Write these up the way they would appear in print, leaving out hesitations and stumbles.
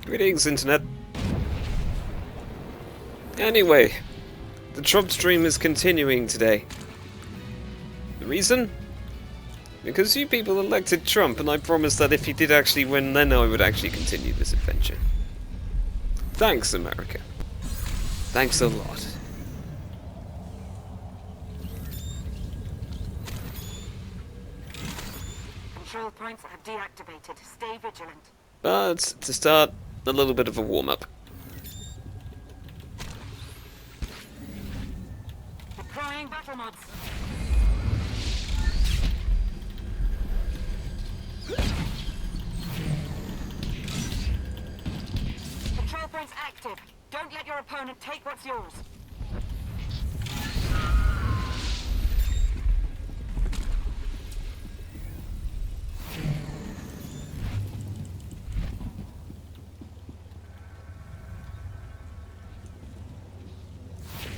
Greetings, Internet. Anyway, the Trump stream is continuing today. The reason? Because you people elected Trump, and I promised that if he did actually win, then I would actually continue this adventure. Thanks, America. Thanks a lot. Control points are deactivated. Stay vigilant. But to start, a little bit of a warm-up. Deploying battle mods. Control points active. Don't let your opponent take what's yours.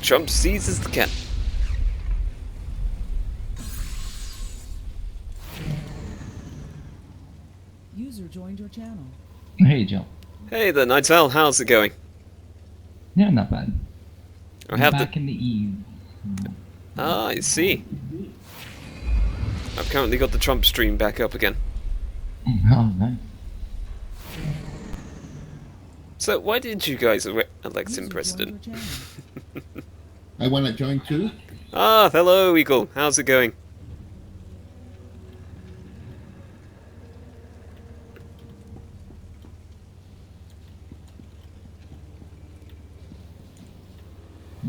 Trump seizes the cannon. User joined your channel. Hey, Joe. Hey there, Nightel, how's it going? Yeah, not bad. I have Back in the eve. Ah, I see. I've currently got the Trump stream back up again. Oh, nice. So, why did you guys elect him User president? joined your channel. I want to join too. Ah, hello, Eagle. How's it going?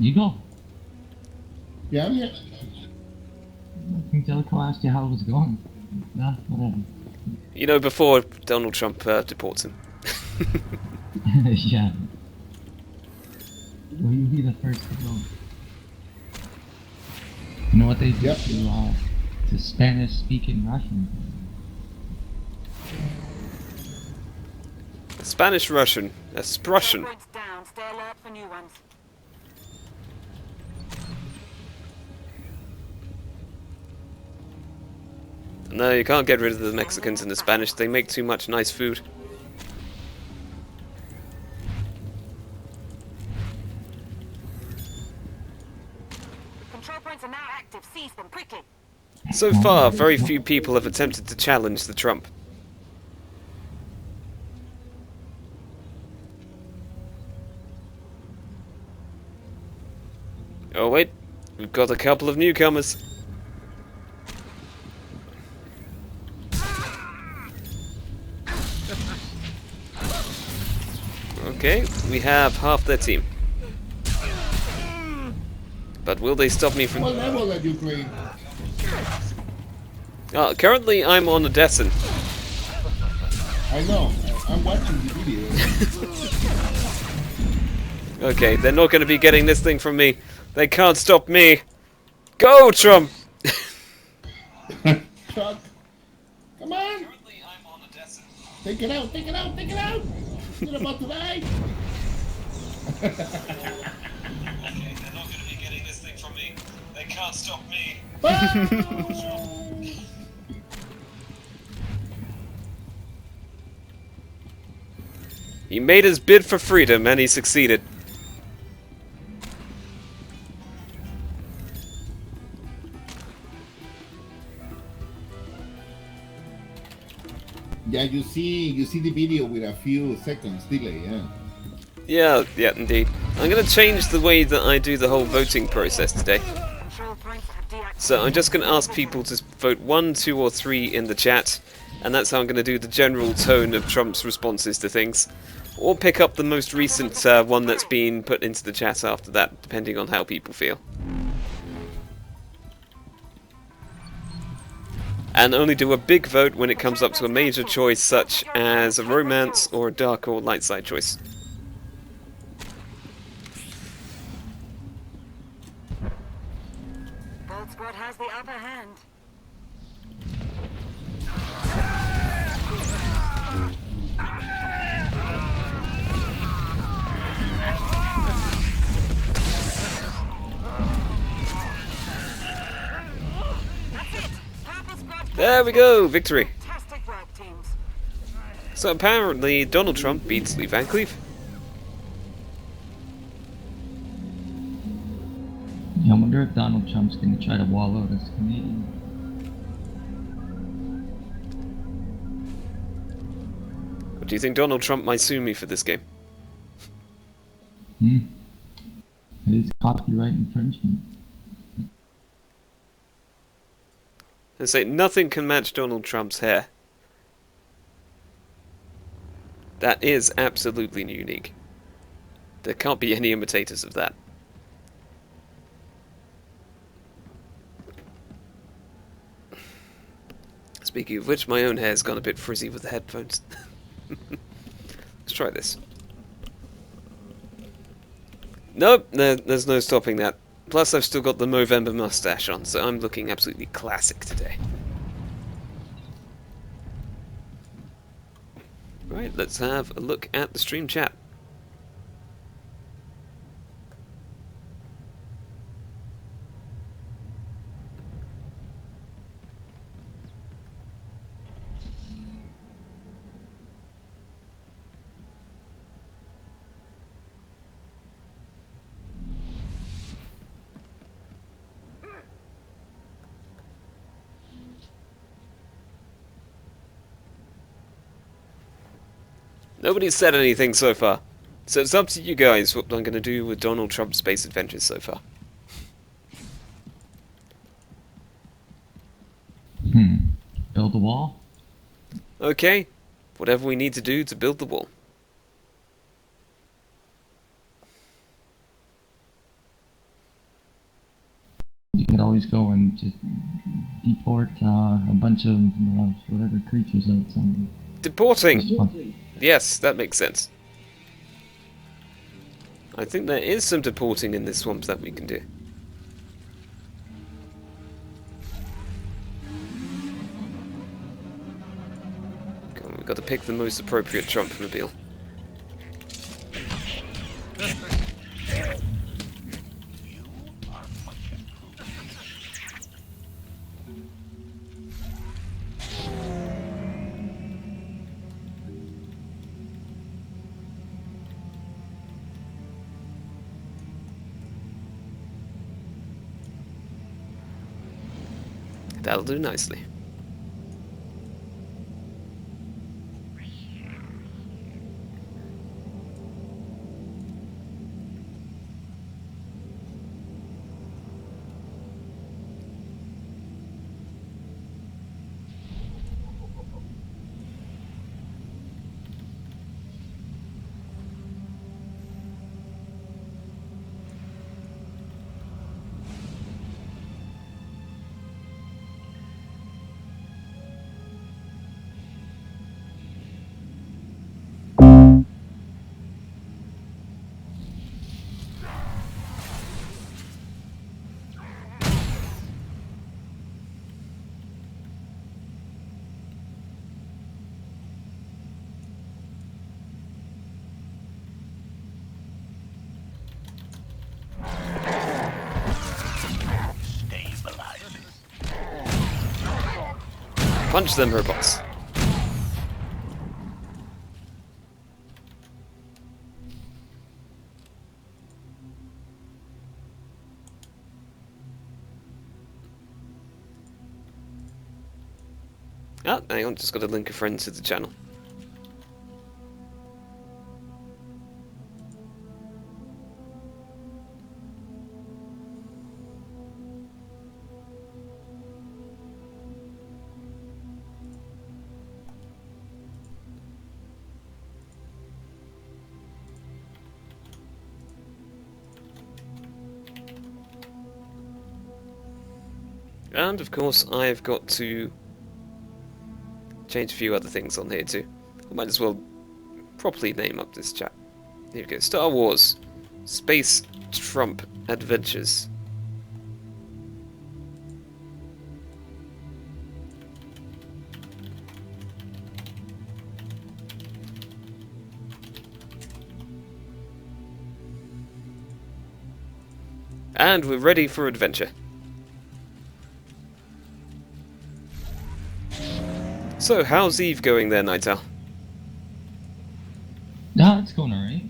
You go. Yeah, I'm here. I think Jellicoe asked you how it was going. Nah, whatever. You know, before Donald Trump deports him. Yeah. Will you be the first to go? You know what they do Yep. to Spanish-speaking Russian? Spanish-Russian. That's Prussian. Control points down. Stay alert for new ones. No, you can't get rid of the Mexicans and the Spanish. They make too much nice food. Control points are now active. Seize them quickly. So far, very few people have attempted to challenge the Trump. Oh wait, we've got a couple of newcomers. Okay, we have half their team. But will they stop me from... What level are you playing? currently I'm on Odessan. I know. I'm watching the video. Okay, they're not going to be getting this thing from me. They can't stop me. Go, Trump! Chuck, come on! Take it out! Take it out! Take it out! You're about to die. Okay, they're not going to be getting this thing from me. They can't stop me. He made his bid for freedom and he succeeded. Yeah, you see the video with a few seconds delay. Yeah, indeed. I'm going to change the way that I do the whole voting process today. Control points are deactivated. So I'm just going to ask people to vote 1, 2 or 3 in the chat, and that's how I'm going to do the general tone of Trump's responses to things. Or pick up the most recent one that's been put into the chat after that, depending on how people feel. And only do a big vote when it comes up to a major choice such as a romance or a dark or light side choice. Gold Squad has the upper hand. There we go, victory. Fantastic work, teams. So apparently Donald Trump beats Lee Van Cleef. Yeah, I wonder if Donald Trump's gonna try to wall out us Canadians. Do you think Donald Trump might sue me for this game? It is copyright infringement. I say nothing can match Donald Trump's hair. That is absolutely unique. There can't be any imitators of that. Speaking of which, my own hair's gone a bit frizzy with the headphones. Let's try this. Nope, there's no stopping that. Plus, I've still got the Movember mustache on, so I'm looking absolutely classic today. Right, let's have a look at the stream chat. Nobody's said anything so far. So it's up to you guys what I'm going to do with Donald Trump's space adventures so far. Build a wall? Okay, whatever we need to do to build the wall. You could always go and just deport a bunch of whatever creatures out somewhere. Deporting! Yes, that makes sense. I think there is some deporting in this swamp that we can do. Come on, we've got to pick the most appropriate Trumpmobile. That'll do nicely. Punch them robots. Oh, hang on, just got to link a friend to the channel. And of course, I've got to change a few other things on here too. I might as well properly name up this chat. Here we go. Star Wars Space Trump Adventures. And we're ready for adventure. So, how's Eve going there, Nightowl? No, it's going alright.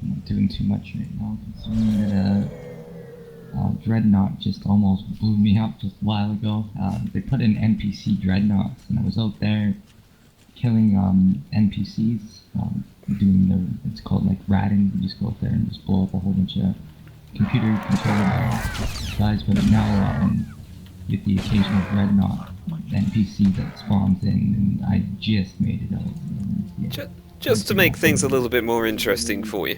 I'm not doing too much right now, considering that Dreadnought just almost blew me up just a while ago. They put in NPC Dreadnoughts, and I was out there killing NPCs, doing it's called like ratting. You just go out there and just blow up a whole bunch of computer controlled guys, but now with the occasional Dreadnought NPC that spawns in, and I just made it out. And, yeah, Just to make things a little bit more interesting for you.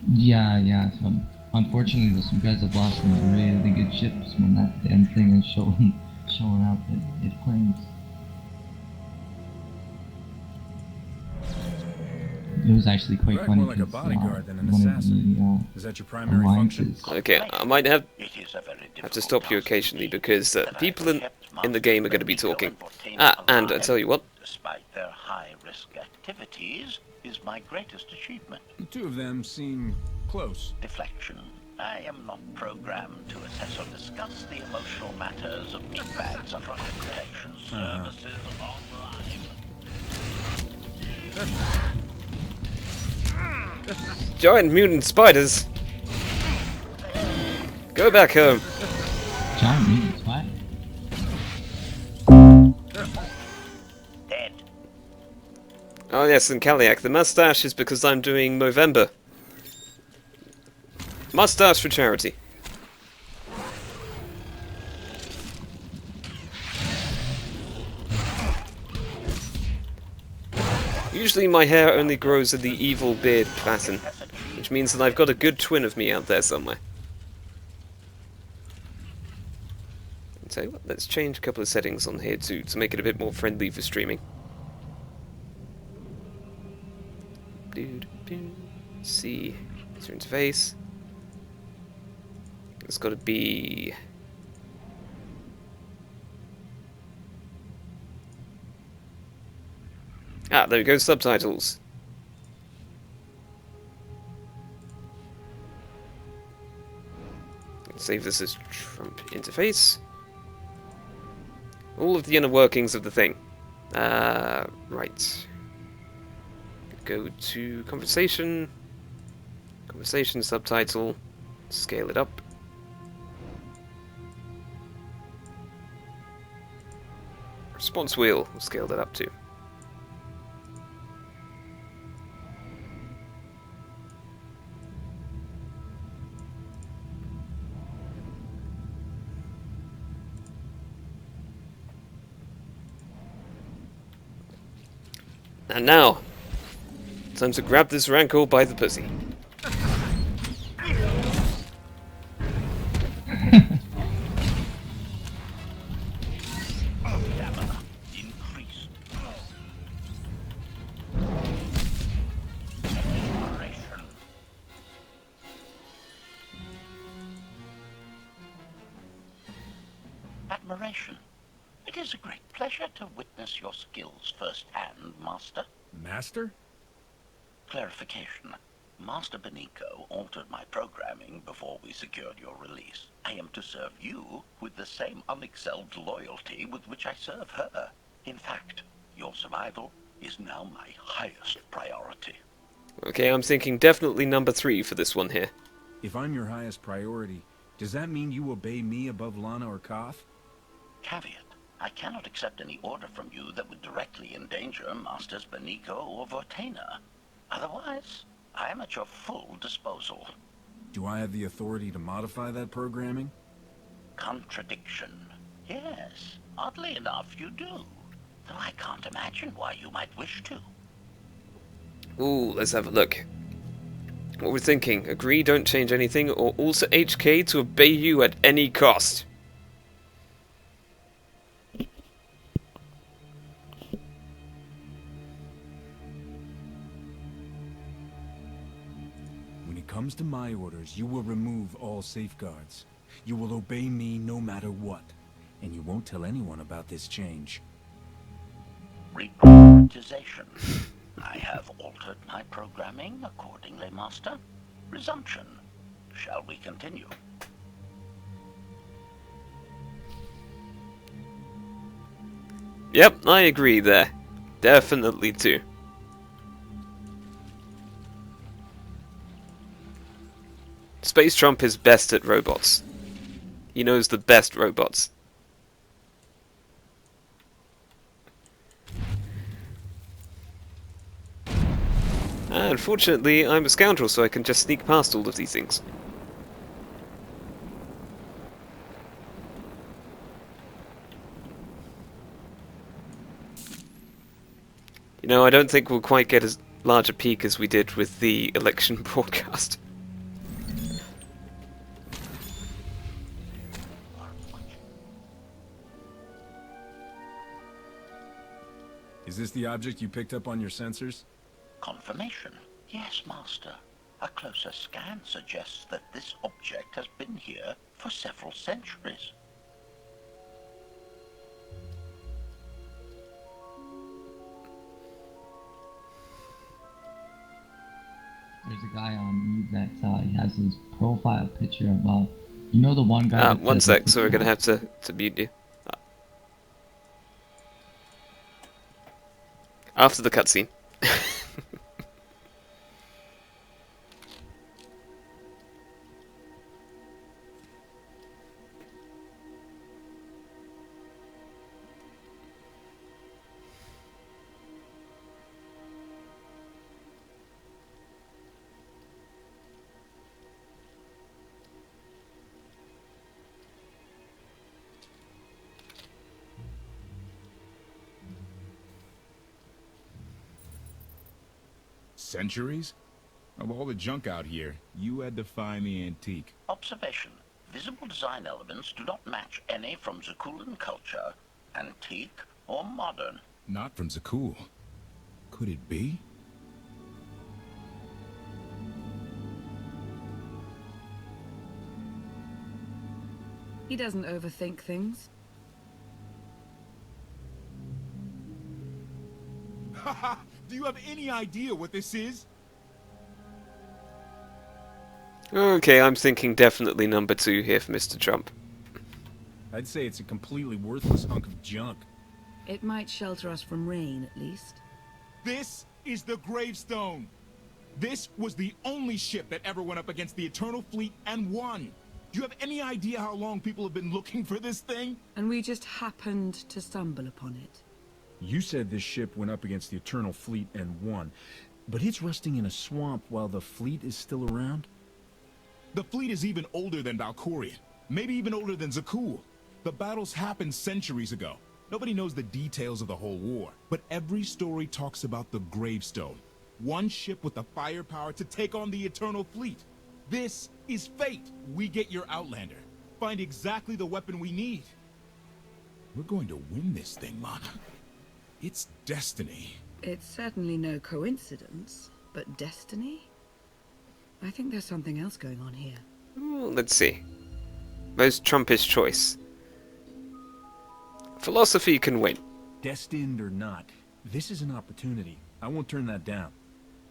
Yeah. So unfortunately, there's some guys have lost some really good ships when that damn thing is showing out that it claims. It was actually quite funny. More like a bodyguard than an one assassin. of the Is that your primary function? alliances. Okay, I might have to stop you occasionally because people in the game are going to be talking. And I tell you what. Despite their high-risk activities, is my greatest achievement. The two of them seem close. Deflection. I am not programmed to assess or discuss the emotional matters of meatbags under protection services along the line. Giant mutant spiders! Go back home. Giant mutant spider. Dead. Oh yes, and Kaliak, the mustache is because I'm doing Movember. Mustache for charity. Usually my hair only grows in the evil beard pattern, which means that I've got a good twin of me out there somewhere. I'll tell you what, let's change a couple of settings on here too, to make it a bit more friendly for streaming. See, user interface. It's got to be... Ah, there we go, subtitles. Let's save this as Trump interface. All of the inner workings of the thing. Right. Go to conversation. Conversation subtitle. Scale it up. Response wheel. We'll scale that up too. And now, time to grab this Rancor by the pussy. Increased. Admiration. It is a great pleasure to witness your skills firsthand, Master. Master? Clarification. Master Benico altered my programming before we secured your release. I am to serve you with the same unexcelled loyalty with which I serve her. In fact, your survival is now my highest priority. Okay, I'm thinking definitely number 3 for this one here. If I'm your highest priority, does that mean you obey me above Lana or Koth? Caveat. I cannot accept any order from you that would directly endanger Masters Benico or Vortena. Otherwise, I am at your full disposal. Do I have the authority to modify that programming? Contradiction. Yes, oddly enough, you do. Though I can't imagine why you might wish to. Ooh, let's have a look. What we're thinking, agree, don't change anything, or alter HK to obey you at any cost. When it comes to my orders, you will remove all safeguards. You will obey me no matter what. And you won't tell anyone about this change. Reprioritization. I have altered my programming accordingly, Master. Resumption. Shall we continue? Yep, I agree there. Definitely too. Space Trump is best at robots. He knows the best robots. Unfortunately, I'm a scoundrel, so I can just sneak past all of these things. You know, I don't think we'll quite get as large a peak as we did with the election broadcast. Is this the object you picked up on your sensors? Confirmation. Yes, Master. A closer scan suggests that this object has been here for several centuries. There's a guy on Eve that he has his profile picture of, you know the one guy... One sec, so we're gonna have to mute you. After the cutscene. Centuries? Of all the junk out here, you had to find the antique. Observation. Visible design elements do not match any from Zakulan culture, antique or modern. Not from Zakul. Could it be? He doesn't overthink things. Haha! Do you have any idea what this is? Okay, I'm thinking definitely number 2 here for Mr. Trump. I'd say it's a completely worthless hunk of junk. It might shelter us from rain, at least. This is the gravestone. This was the only ship that ever went up against the Eternal Fleet and won. Do you have any idea how long people have been looking for this thing? And we just happened to stumble upon it. You said this ship went up against the Eternal Fleet and won, but it's rusting in a swamp while the fleet is still around? The fleet is even older than Valkorian, maybe even older than Zakul. The battles happened centuries ago. Nobody knows the details of the whole war, but every story talks about the gravestone. One ship with the firepower to take on the Eternal Fleet. This is fate. We get your Outlander. Find exactly the weapon we need. We're going to win this thing, Mana. It's destiny. It's certainly no coincidence, but destiny? I think there's something else going on here. Ooh, let's see. Most Trumpish choice. Philosophy can win. Destined or not, this is an opportunity. I won't turn that down.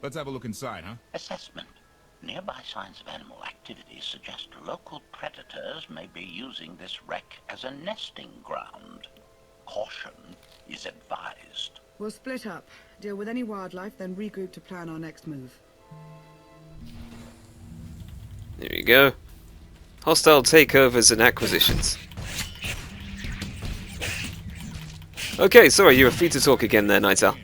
Let's have a look inside, huh? Assessment. Nearby signs of animal activity suggest local predators may be using this wreck as a nesting ground. Caution is advised. We'll split up, deal with any wildlife, then regroup to plan our next move. There you go. Hostile takeovers and acquisitions. Okay, sorry, you were free to talk again there, Nightowl.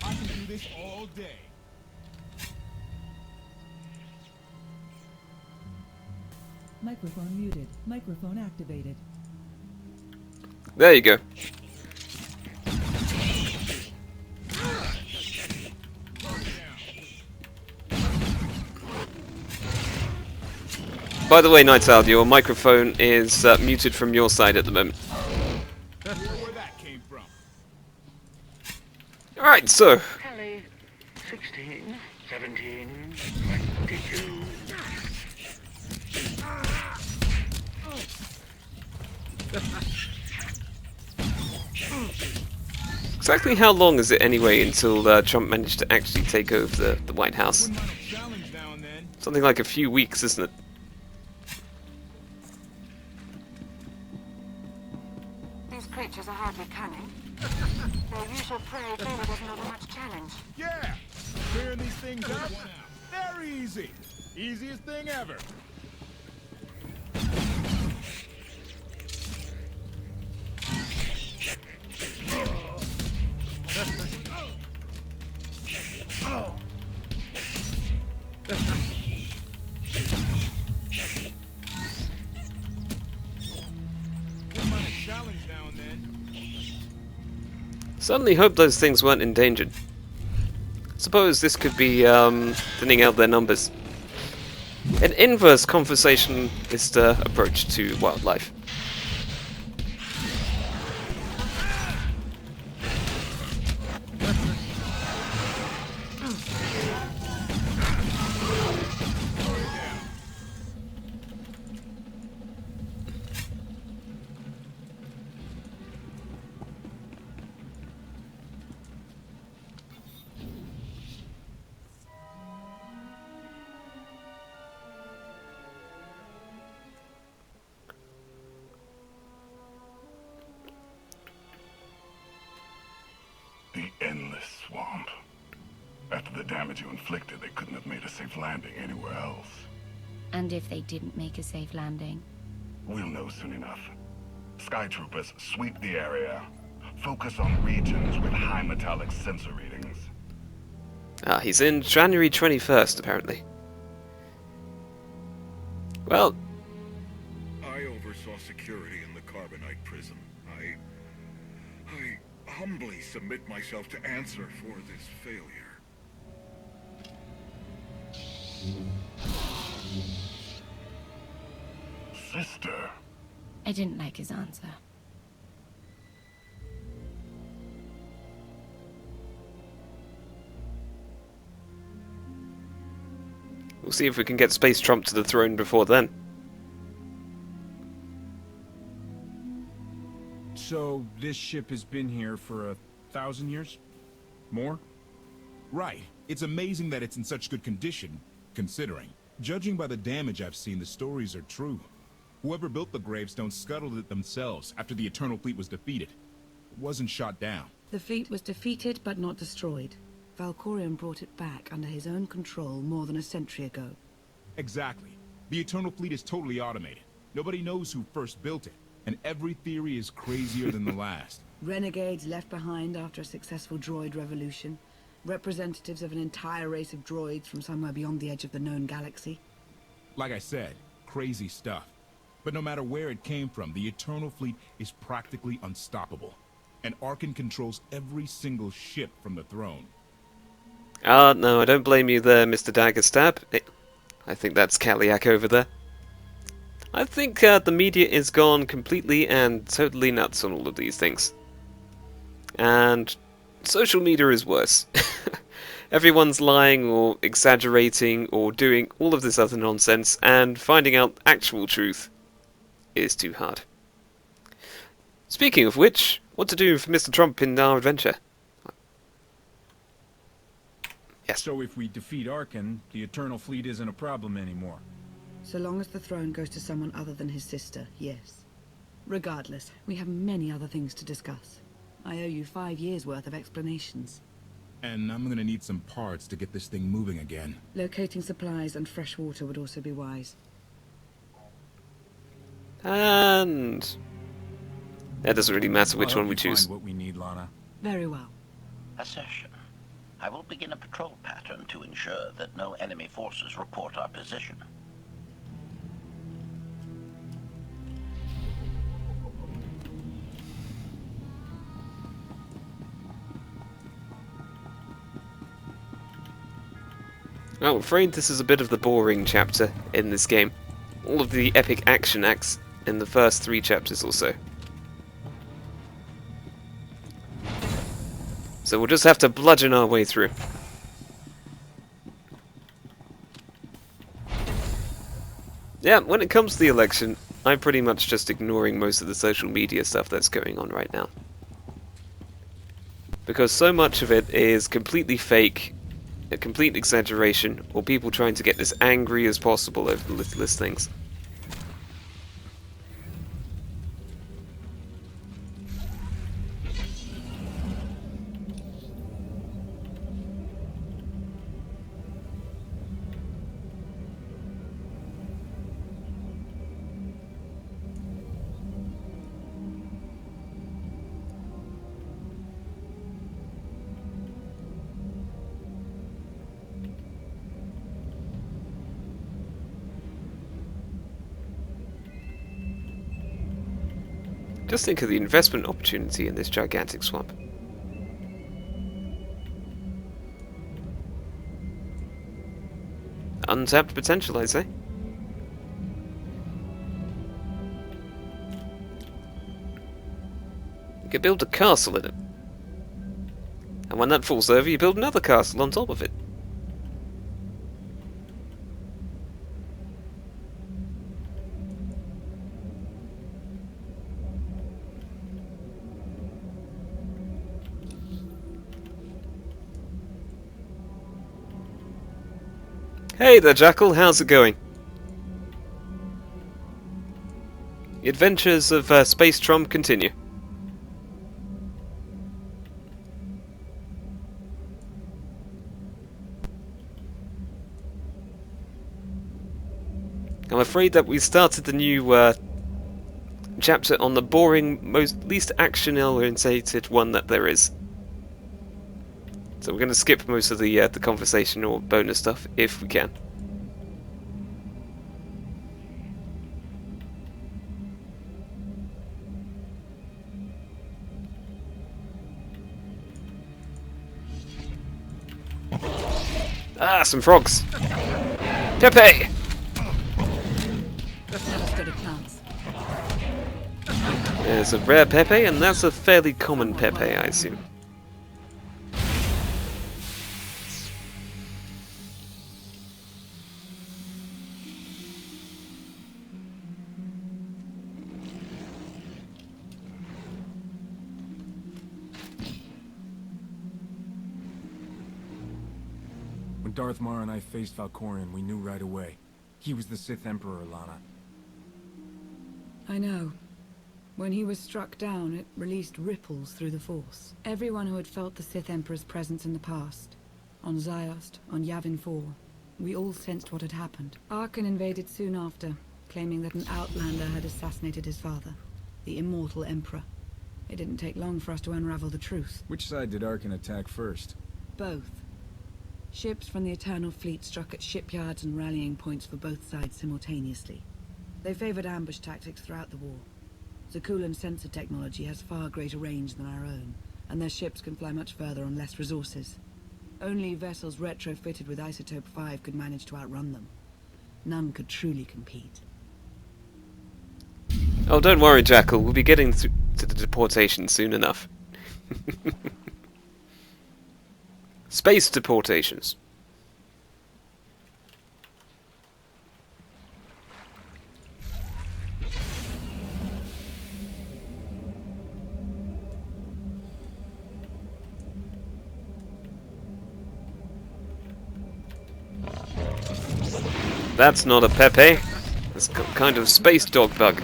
I can do this all day. Microphone muted. Microphone activated. There you go. By the way, Nightowl, your microphone is muted from your side at the moment. Where that came from. Alright, so... Kelly, 16, 17, 22. Exactly how long is it anyway until Trump managed to actually take over the White House? Wouldn't mind a challenge now and then. Something like a few weeks, isn't it? These creatures are hardly cunning. Their usual prey clearly doesn't offer much challenge. Yeah! Clearing these things up? Very easy. Easiest thing ever. Certainly hope those things weren't endangered. Suppose this could be thinning out their numbers. An inverse conservationist approach to wildlife. The endless swamp. After the damage you inflicted, they couldn't have made a safe landing anywhere else. And if they didn't make a safe landing? We'll know soon enough. Sky Troopers, sweep the area. Focus on regions with high metallic sensor readings. Ah, he's in January 21st, apparently. Well... I oversaw security in the Carbonite prison. I humbly submit myself to answer for this failure. Sister. I didn't like his answer. We'll see if we can get Space Trump to the throne before then. So, this ship has been here for 1,000 years? More? Right. It's amazing that it's in such good condition, considering. Judging by the damage I've seen, the stories are true. Whoever built the gravestone scuttled it themselves after the Eternal Fleet was defeated. It wasn't shot down. The fleet was defeated but not destroyed. Valkorion brought it back under his own control more than a century ago. Exactly. The Eternal Fleet is totally automated. Nobody knows who first built it, and every theory is crazier than the last. Renegades left behind after a successful droid revolution. Representatives of an entire race of droids from somewhere beyond the edge of the known galaxy. Like I said, crazy stuff. But no matter where it came from, the Eternal Fleet is practically unstoppable. And Arkan controls every single ship from the throne. No, I don't blame you there, Mr. Daggerstab. I think that's Kaliak over there. I think the media is gone completely and totally nuts on all of these things. And social media is worse. Everyone's lying or exaggerating or doing all of this other nonsense, and finding out actual truth is too hard. Speaking of which, what to do for Mr. Trump in our adventure? Yes. So if we defeat Arkan, the Eternal Fleet isn't a problem anymore. So long as the throne goes to someone other than his sister, yes. Regardless, we have many other things to discuss. I owe you 5 years' worth of explanations. And I'm gonna need some parts to get this thing moving again. Locating supplies and fresh water would also be wise. And that doesn't really matter which one we choose. Find what we need, Lana. Very well. Assertion. I will begin a patrol pattern to ensure that no enemy forces report our position. I'm afraid this is a bit of the boring chapter in this game. All of the epic action acts in the first 3 chapters or so. So we'll just have to bludgeon our way through. Yeah, when it comes to the election, I'm pretty much just ignoring most of the social media stuff that's going on right now. Because so much of it is completely fake, a complete exaggeration, or people trying to get as angry as possible over the littlest things. Just think of the investment opportunity in this gigantic swamp. Untapped potential, I'd say. You could build a castle in it. And when that falls over, you build another castle on top of it. Hey there, Jackal, how's it going? The adventures of Space Trump continue. I'm afraid that we started the new chapter on the boring, least action-orientated one that there is. So we're going to skip most of the conversation or bonus stuff if we can. Ah, some frogs. Pepe! There's a rare Pepe, and that's a fairly common Pepe, I assume. When Darth Mar and I faced Valkorion, we knew right away. He was the Sith Emperor, Lana. I know. When he was struck down, it released ripples through the Force. Everyone who had felt the Sith Emperor's presence in the past, on Ziost, on Yavin 4, we all sensed what had happened. Arkan invaded soon after, claiming that an outlander had assassinated his father, the immortal Emperor. It didn't take long for us to unravel the truth. Which side did Arkan attack first? Both. Ships from the Eternal Fleet struck at shipyards and rallying points for both sides simultaneously. They favored ambush tactics throughout the war. Zakulan's sensor technology has far greater range than our own, and their ships can fly much further on less resources. Only vessels retrofitted with Isotope 5 could manage to outrun them. None could truly compete. Oh, don't worry, Jackal. We'll be getting to the deportation soon enough. Space deportations. That's not a Pepe. That's kind of space dog bug.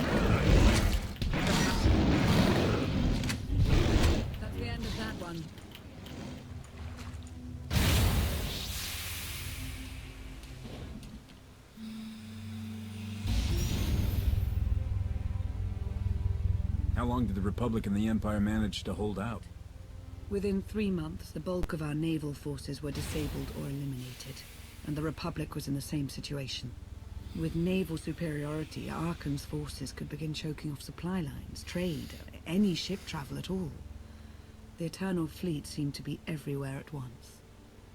That's the end of that one. How long did the Republic and the Empire manage to hold out? Within 3 months, the bulk of our naval forces were disabled or eliminated, and the Republic was in the same situation. With naval superiority, Arkan's forces could begin choking off supply lines, trade, any ship travel at all. The Eternal Fleet seemed to be everywhere at once.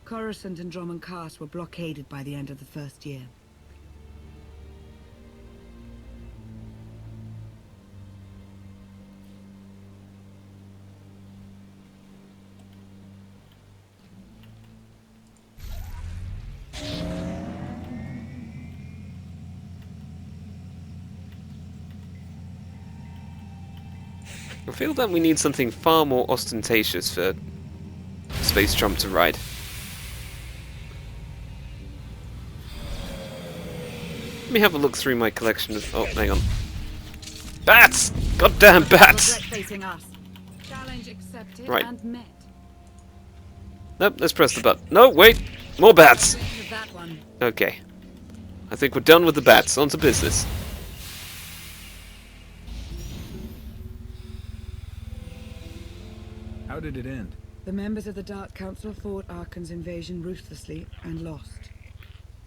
Coruscant and Dromund Kaas were blockaded by the end of the first year. I feel that we need something far more ostentatious for Space Trump to ride. Let me have a look through my collection of... Oh, hang on. Bats! Goddamn bats! Challenge accepted Right. and met. Nope, let's press the button. No, wait! More bats! That one. Okay. I think we're done with the bats. On to business. How did it end? The members of the Dark Council fought Arkan's invasion ruthlessly and lost.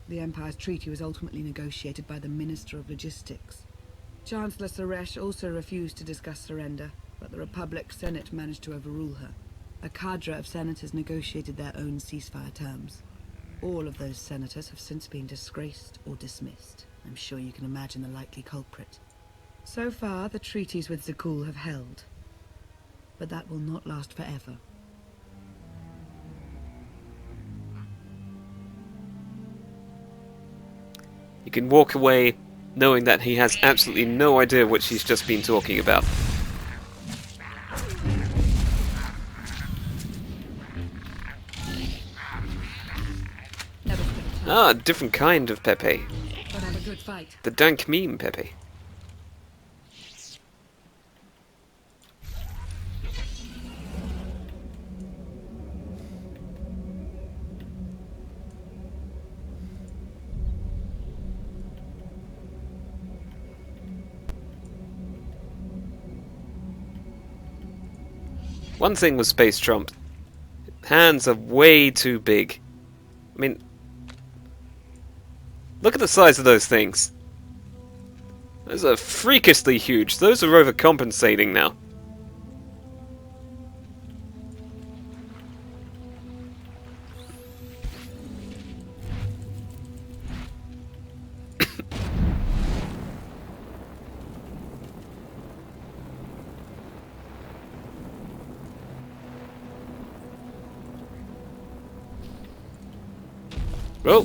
The Empire's treaty was ultimately negotiated by the Minister of Logistics. Chancellor Suresh also refused to discuss surrender, but the Republic Senate managed to overrule her. A cadre of senators negotiated their own ceasefire terms. All of those senators have since been disgraced or dismissed. I'm sure you can imagine the likely culprit. So far, the treaties with Zakul have held. But that will not last forever. You can walk away knowing that he has absolutely no idea what she's just been talking about. Ah, different kind of Pepe. But have a good fight. The dank meme Pepe. One thing with Space Trump, hands are way too big. I mean, look at the size of those things. Those are freakishly huge. Those are overcompensating now. Well.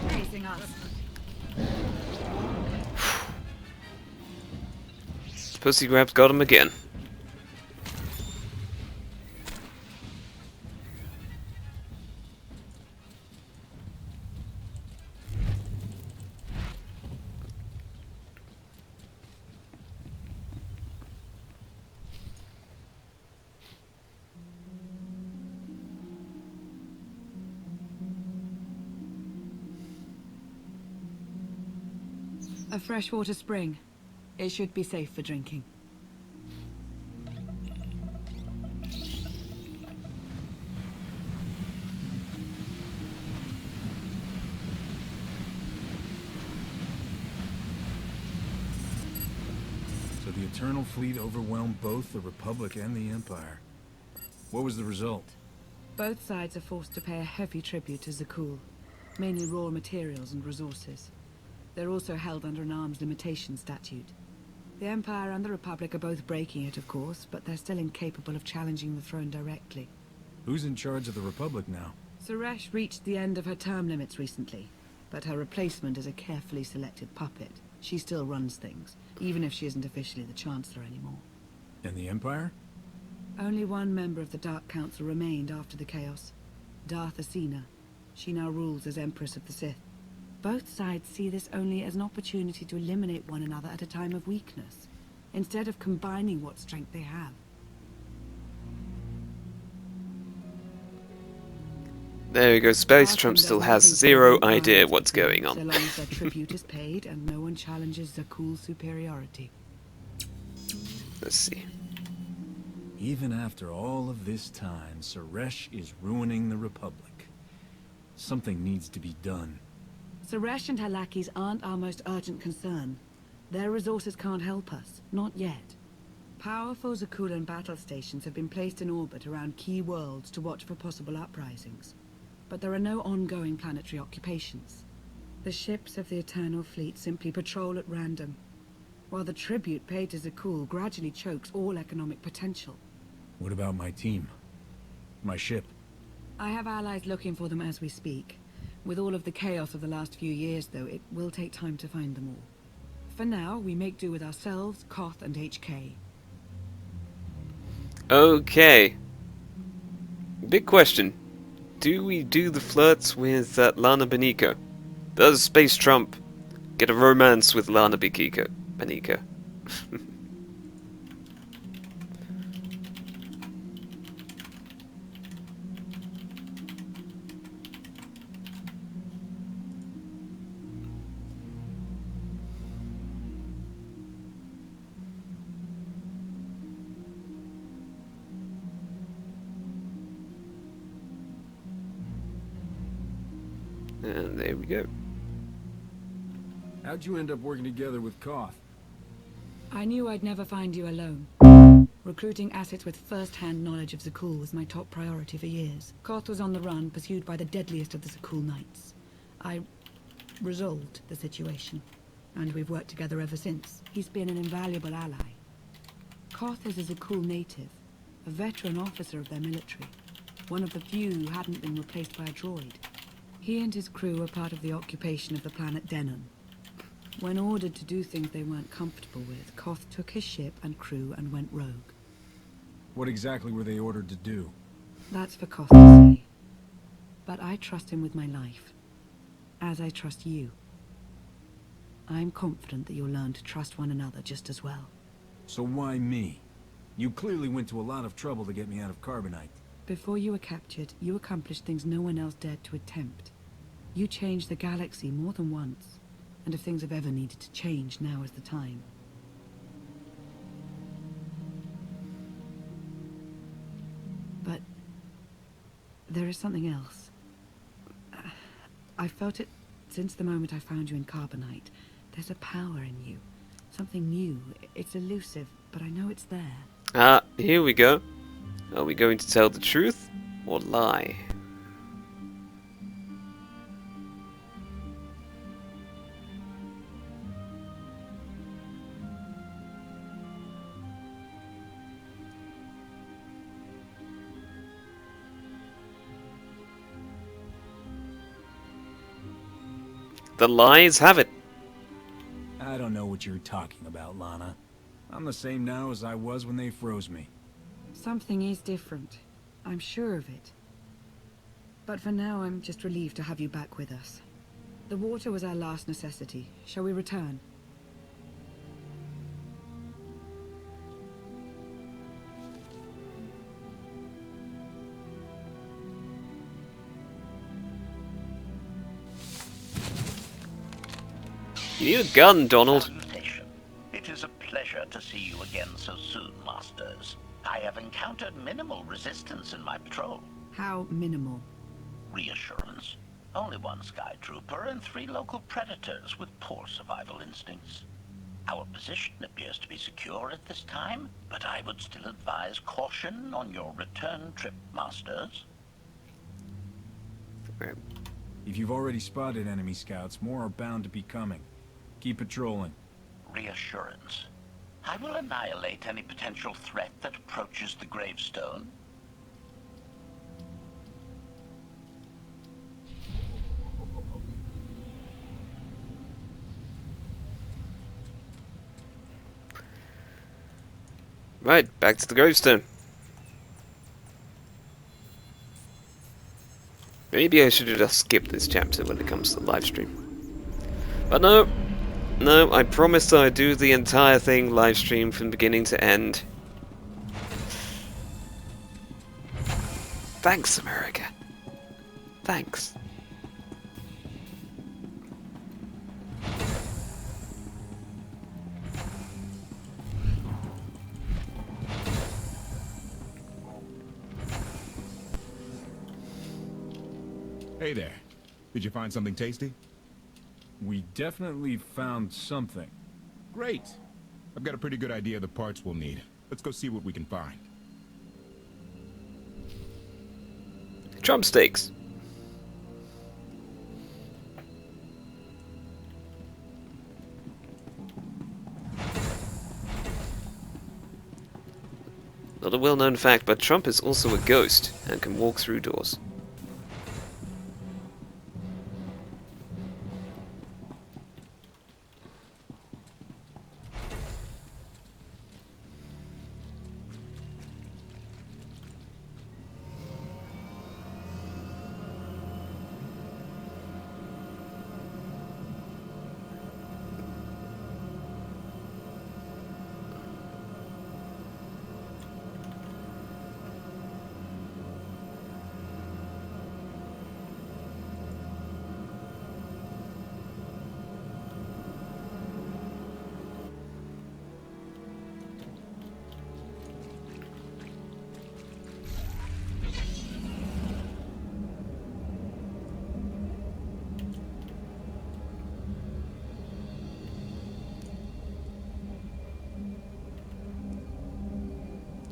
Facing us. Pussy Grab's got him again. A freshwater spring. It should be safe for drinking. So the Eternal Fleet overwhelmed both the Republic and the Empire. What was the result? Both sides are forced to pay a heavy tribute to Zakul, mainly raw materials and resources. They're also held under an arms limitation statute. The Empire and the Republic are both breaking it, of course, but they're still incapable of challenging the throne directly. Who's in charge of the Republic now? Suresh reached the end of her term limits recently, but her replacement is a carefully selected puppet. She still runs things, even if she isn't officially the Chancellor anymore. And the Empire? Only one member of the Dark Council remained after the chaos. Darth Asina. She now rules as Empress of the Sith. Both sides see this only as an opportunity to eliminate one another at a time of weakness, instead of combining what strength they have. There we go, Space Trump still has zero idea what's going So long on. as their tribute is paid and no one challenges Zakul's superiority. Let's see. Even after all of this time, Suresh is ruining the Republic. Something needs to be done. Suresh and her lackeys aren't our most urgent concern. Their resources can't help us, not yet. Powerful Zakulan battle stations have been placed in orbit around key worlds to watch for possible uprisings. But there are no ongoing planetary occupations. The ships of the Eternal Fleet simply patrol at random, while the tribute paid to Zakul gradually chokes all economic potential. What about my team? My ship? I have allies looking for them as we speak. With all of the chaos of the last few years, though, it will take time to find them all. For now, we make do with ourselves, Koth, and HK. Okay. Big question. Do we do the flirts with Lana Beniko? Does Space Trump get a romance with Lana Beniko? And there we go. How'd you end up working together with Koth? I knew I'd never find you alone. Recruiting assets with first-hand knowledge of Zakul was my top priority for years. Koth was on the run, pursued by the deadliest of the Zakul Knights. I resolved the situation, and we've worked together ever since. He's been an invaluable ally. Koth is a Zakul native, a veteran officer of their military, one of the few who hadn't been replaced by a droid. He and his crew were part of the occupation of the planet Denon. When ordered to do things they weren't comfortable with, Koth took his ship and crew and went rogue. What exactly were they ordered to do? That's for Koth to say. But I trust him with my life, as I trust you. I'm confident that you'll learn to trust one another just as well. So why me? You clearly went to a lot of trouble to get me out of Carbonite. Before you were captured, you accomplished things no one else dared to attempt. You changed the galaxy more than once, and if things have ever needed to change, now is the time. But there is something else. I felt it since the moment I found you in Carbonite. There's a power in you. Something new. It's elusive, but I know it's there. Ah, here we go. Are we going to tell the truth or lie? The lies have it. I don't know what you're talking about, Lana. I'm the same now as I was when they froze me. Something is different. I'm sure of it. But for now, I'm just relieved to have you back with us. The water was our last necessity. Shall we return? You need a gun, Donald. Salutation. It is a pleasure to see you again so soon, Masters. I have encountered minimal resistance in my patrol. How minimal? Reassurance. Only one Sky Trooper and 3 local predators with poor survival instincts. Our position appears to be secure at this time, but I would still advise caution on your return trip, Masters. If you've already spotted enemy scouts, more are bound to be coming. Keep patrolling. Reassurance. I will annihilate any potential threat that approaches the gravestone. Right, back to the gravestone. Maybe I should have just skipped this chapter when it comes to the live stream. But no, I promised I'd do the entire thing live stream from beginning to end. Thanks, America. Thanks. Hey there. Did you find something tasty? We definitely found something. Great. I've got a pretty good idea of the parts we'll need. Let's go see what we can find. Drumsticks. Not a well-known fact, but Trump is also a ghost and can walk through doors.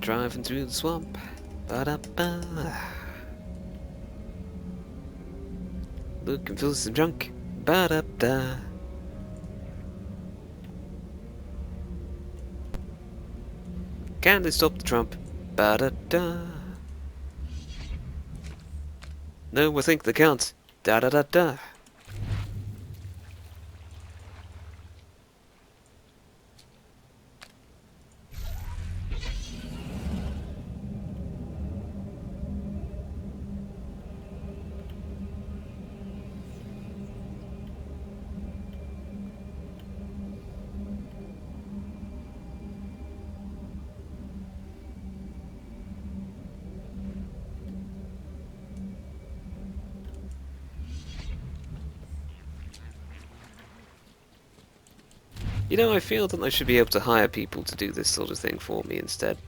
Driving through the swamp. Ba-da-ba. Looking for some junk. Ba-da-da. Can they stop the Trump? Ba-da-da. No, I think they can't. Da-da-da-da. You know, I feel that I should be able to hire people to do this sort of thing for me instead.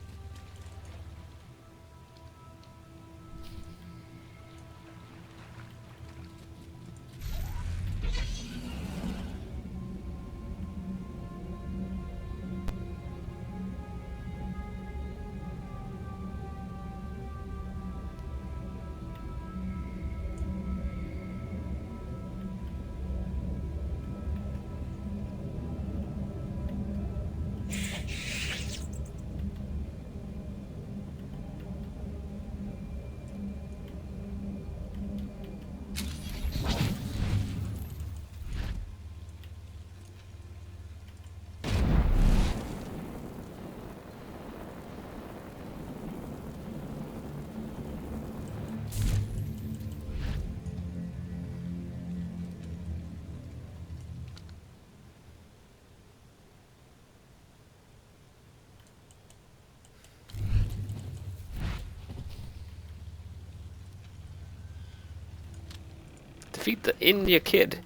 Defeat the India Kid.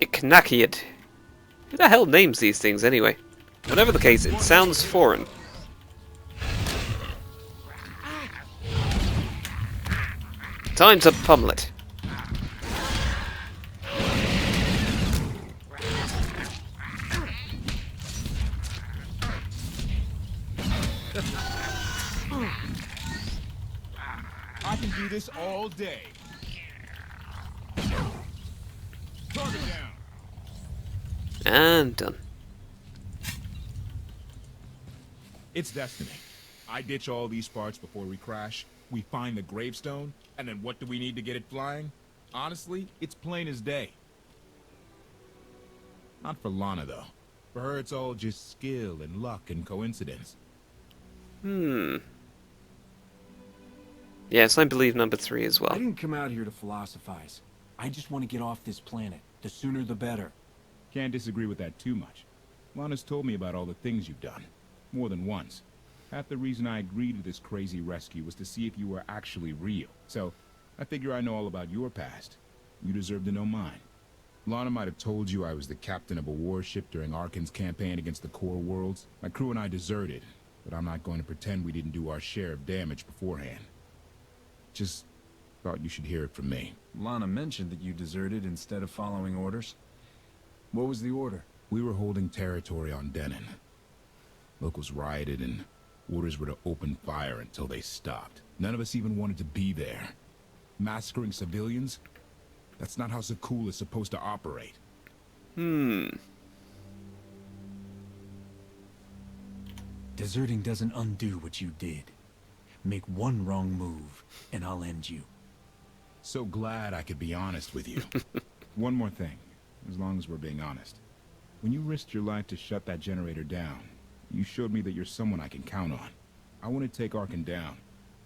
Iknakiad. Who the hell names these things anyway? Whatever the case, it sounds foreign. Time to pummel it. I can do this all day. Target down. And done. It's destiny. I ditch all these parts before we crash. We find the gravestone, and then what do we need to get it flying? Honestly, it's plain as day. Not for Lana, though. For her, it's all just skill and luck and coincidence. Yes, I believe number 3 as well. I didn't come out here to philosophize. I just want to get off this planet. The sooner the better. Can't disagree with that too much. Lana's told me about all the things you've done. More than once. Half the reason I agreed to this crazy rescue was to see if you were actually real. So, I figure I know all about your past. You deserve to know mine. Lana might have told you I was the captain of a warship during Arkan's campaign against the Core Worlds. My crew and I deserted, but I'm not going to pretend we didn't do our share of damage beforehand. Just thought you should hear it from me. Lana mentioned that you deserted instead of following orders. What was the order? We were holding territory on Denon. Locals rioted and orders were to open fire until they stopped. None of us even wanted to be there. Massacring civilians? That's not how Zakul is supposed to operate. Deserting doesn't undo what you did. Make one wrong move, and I'll end you. So glad I could be honest with you. One more thing, as long as we're being honest. When you risked your life to shut that generator down, you showed me that you're someone I can count on. I want to take Arkan down,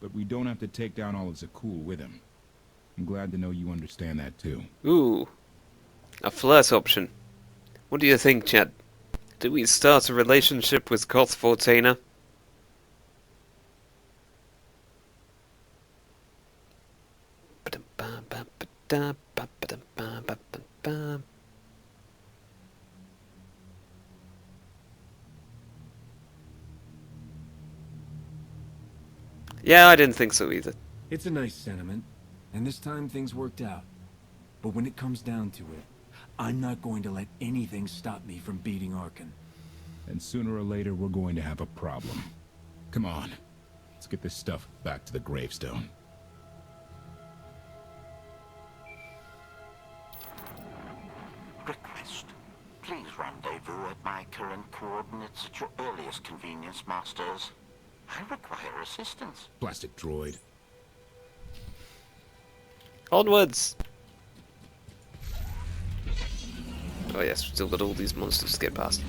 but we don't have to take down all of Zakul with him. I'm glad to know you understand that too. Ooh. A flirt option. What do you think, Chad? Do we start a relationship with Koth Fortana? Yeah, I didn't think so either. It's a nice sentiment, and this time things worked out. But when it comes down to it, I'm not going to let anything stop me from beating Arkan. And sooner or later, we're going to have a problem. Come on. Let's get this stuff back to the gravestone. Request. Please rendezvous at my current coordinates at your earliest convenience, Masters. I require assistance. Plastic droid. Onwards! Oh yes, we've still got all these monsters to get past.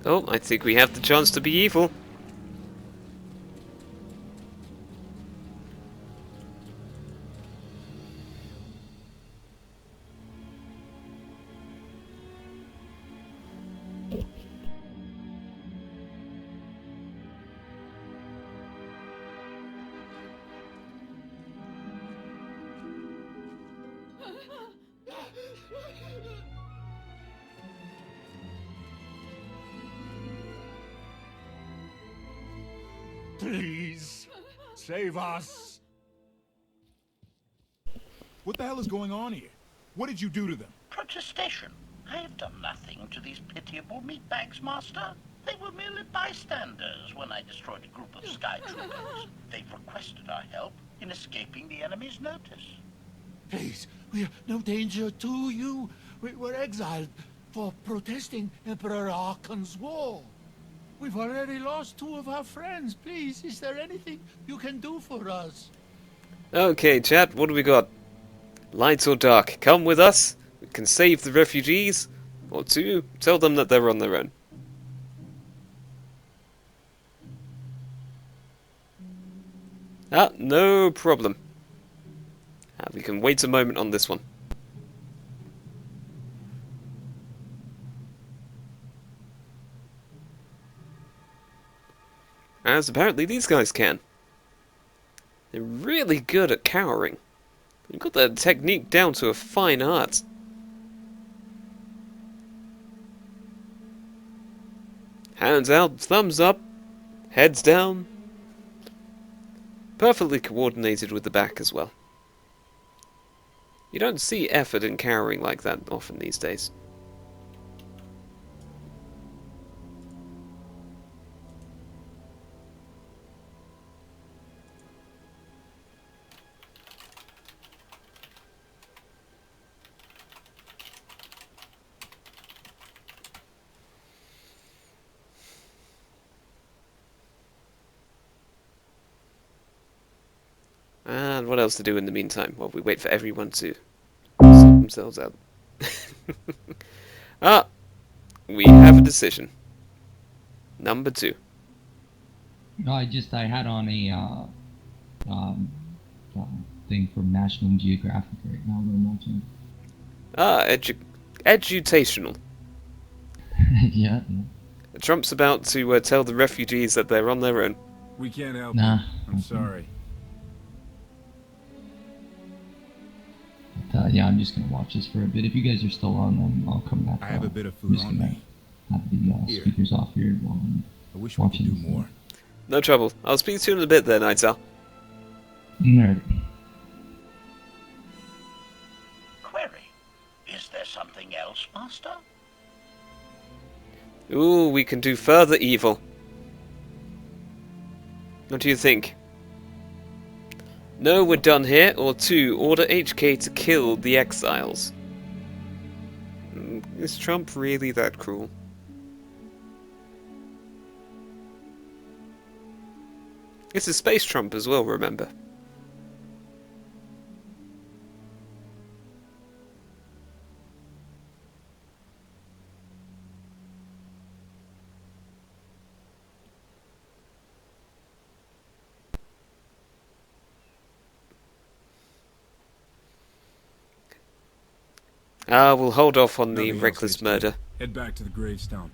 Oh, I think we have the chance to be evil. Please, save us. What the hell is going on here? What did you do to them? Protestation. I have done nothing to these pitiable meatbags, Master. They were merely bystanders when I destroyed a group of sky troopers. They've requested our help in escaping the enemy's notice. Please, we are no danger to you. We were exiled for protesting Emperor Archon's war. We've already lost 2 of our friends. Please, is there anything you can do for us? Okay, chat, what do we got? Light or dark? Come with us. We can save the refugees. Or 2, tell them that they're on their own. Ah, no problem. We can wait a moment on this one. As apparently these guys can. They're really good at cowering. They've got their technique down to a fine art. Hands out, thumbs up, heads down. Perfectly coordinated with the back as well. You don't see effort in cowering like that often these days. And what else to do in the meantime while we wait for everyone to sort themselves out? Ah, we have a decision. Number 2. No, I had on a thing from National Geographic right now that I'm watching. Ah, edutational. Yeah. Trump's about to tell the refugees that they're on their own. We can't help Nah. you. I'm sorry. But, yeah, I'm just gonna watch this for a bit. If you guys are still on, then I'll come back. I have a bit of I'm food just on gonna me. have the Here. speakers off here while I'm I wish we could watching do this. more. No trouble. I'll speak to you in a bit there, Night Owl. Nerd. Query. Is there something else, Master? Ooh, we can do further evil. What do you think? No, we're done here, or 2, order HK to kill the exiles. Is Trump really that cruel? It's a space Trump as well, remember. We'll hold off on the Nothing else, reckless HQ. murder. Head back to the gravestone.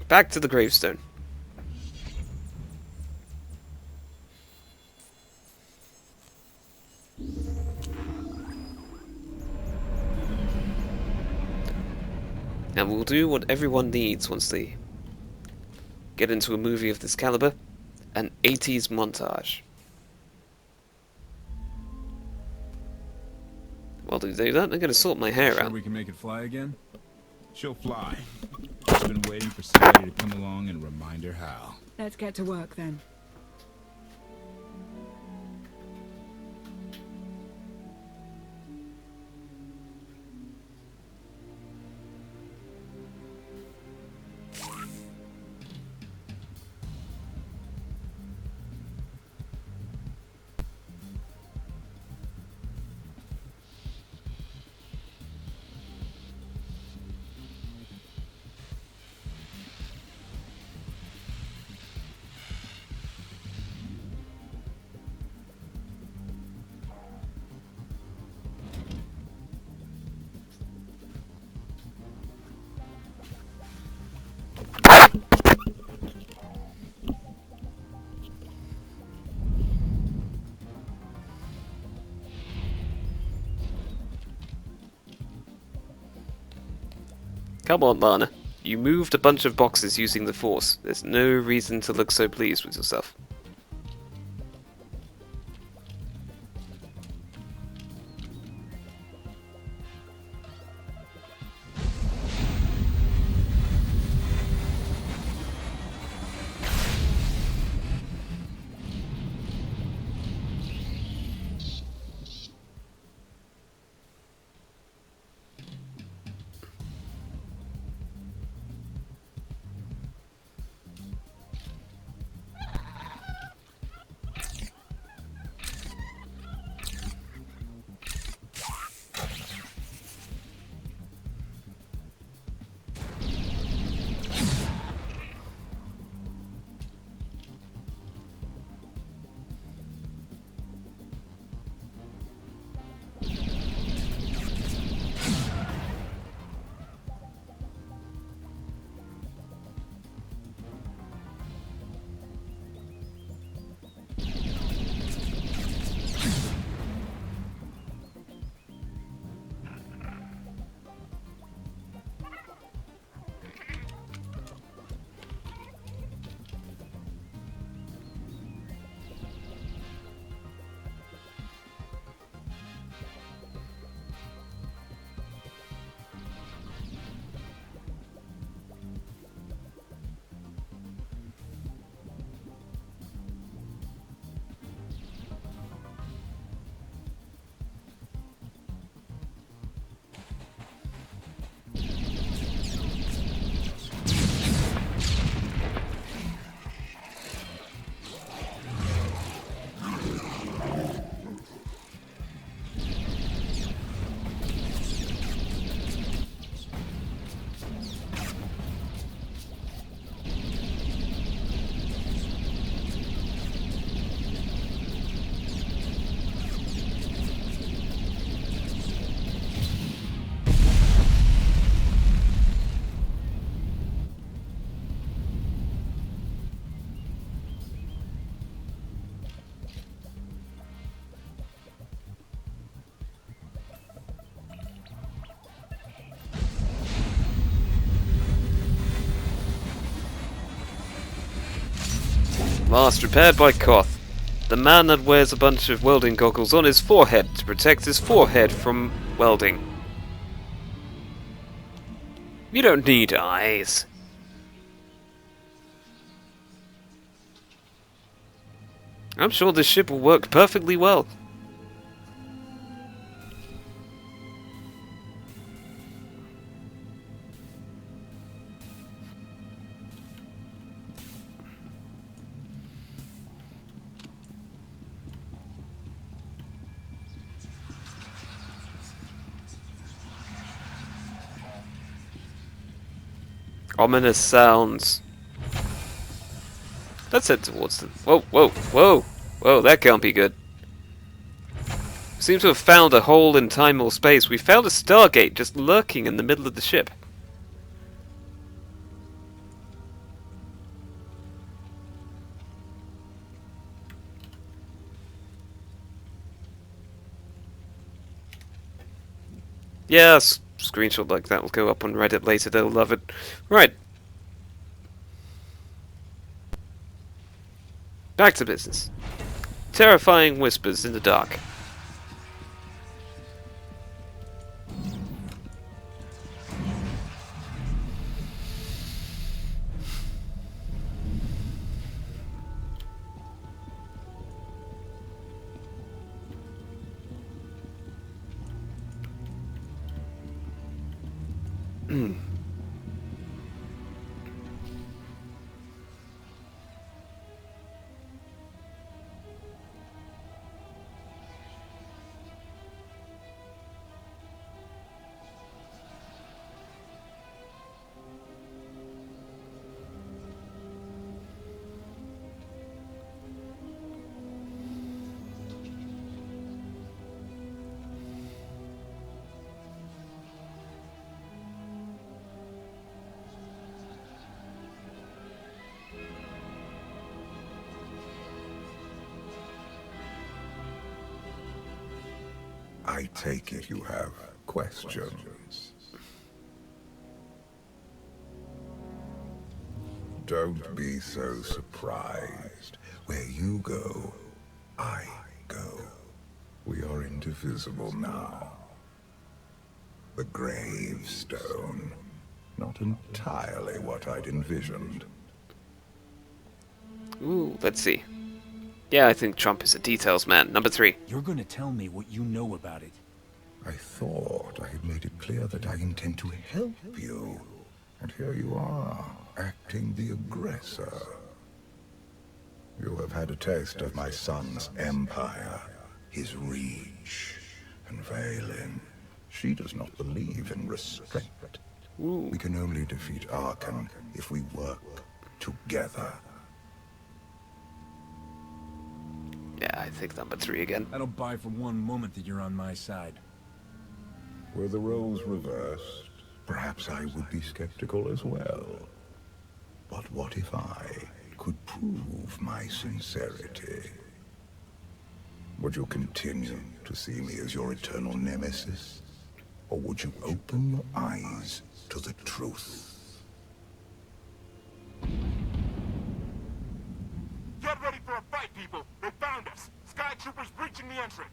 Back to the gravestone. And we'll do what everyone needs once they get into a movie of this caliber. An 80s montage. While they do that, I'm going to sort my hair Sure out. we can make it fly again? She'll fly. She's been waiting for somebody to come along and remind her how. Let's get to work then. Come on, Lana. You moved a bunch of boxes using the Force. There's no reason to look so pleased with yourself. Last repaired by Koth, the man that wears a bunch of welding goggles on his forehead to protect his forehead from welding. You don't need eyes. I'm sure this ship will work perfectly well. Ominous sounds. Let's head towards them. Whoa, whoa, whoa! Whoa, that can't be good. We seem to have found a hole in time or space. We found a Stargate just lurking in the middle of the ship. Yeah, screenshot like that will go up on Reddit later. They'll love it. Right. Back to business. Terrifying whispers in the dark. I take it you have questions. Don't be so surprised. Where you go, I go. We are indivisible now. The gravestone. Not entirely what I'd envisioned. Ooh, let's see. Yeah, I think Trump is a details man. Number 3. You're gonna tell me what you know about it. I thought I had made it clear that I intend to help you. And here you are, acting the aggressor. You have had a taste of my son's empire, his reach, and Valen. She does not believe in restraint. Ooh. We can only defeat Arkan if we work together. Yeah, I think number 3 again. I don't buy for one moment that you're on my side. Were the roles reversed, perhaps I would be skeptical as well. But what if I could prove my sincerity? Would you continue to see me as your eternal nemesis? Or would you open your eyes to the truth? Get ready for a fight, people! They found us! Sky Troopers breaching the entrance!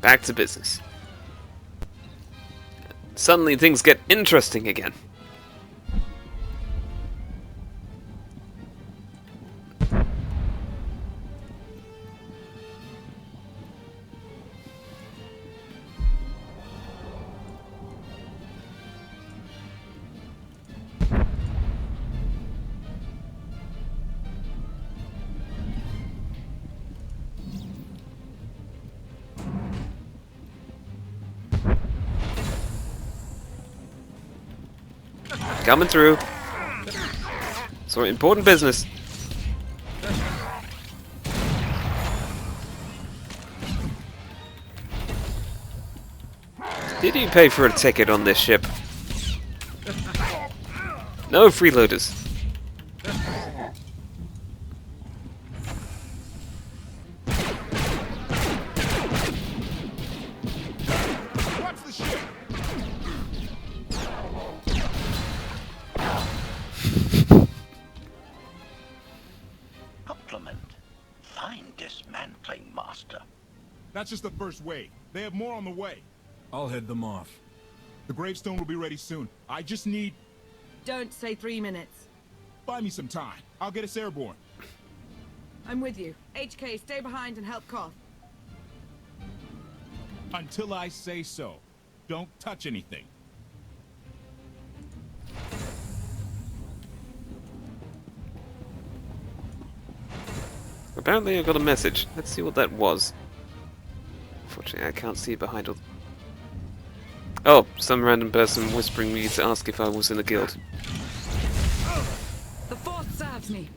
Back to business. Suddenly things get interesting again. Coming through. So important business. Did you pay for a ticket on this ship? No freeloaders. Watch the ship! Compliment. Fine dismantling, Master. That's just the first wave. They have more on the way. I'll head them off. The gravestone will be ready soon. I just need... Don't say 3 minutes. Buy me some time. I'll get us airborne. I'm with you. HK, stay behind and help Koth. Until I say so. Don't touch anything. Apparently I got a message. Let's see what that was. Unfortunately, I can't see it behind all... Oh, some random person whispering me to ask if I was in a guild. The Force serves me.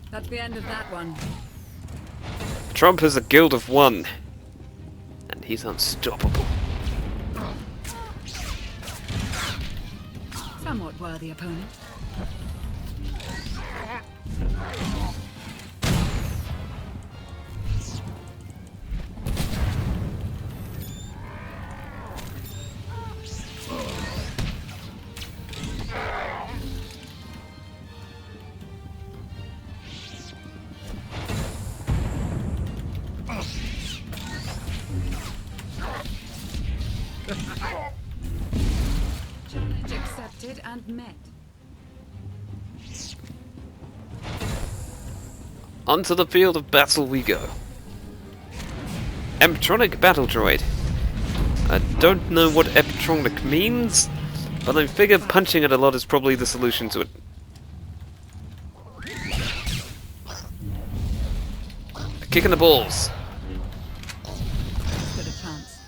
That's the end of that one. Trump has a guild of one. And he's unstoppable. Somewhat worthy opponent. Challenge accepted and met. Onto the field of battle we go. Epitronic battle droid. I don't know what epitronic means, but I figure punching it a lot is probably the solution to it. A kick in the balls. Stood a chance.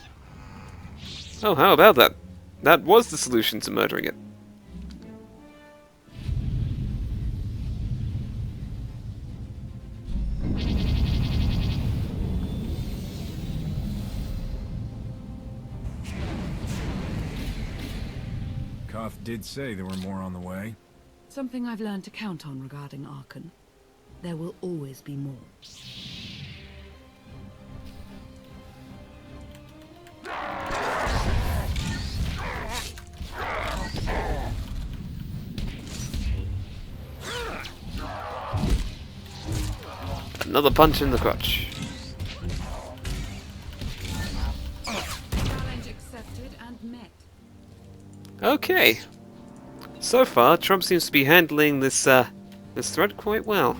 Oh, how about that? That was the solution to murdering it. Koth did say there were more on the way. Something I've learned to count on regarding Archon. There will always be more. Another punch in the crotch. Challenge accepted and met. Okay. So far, Trump seems to be handling this this threat quite well.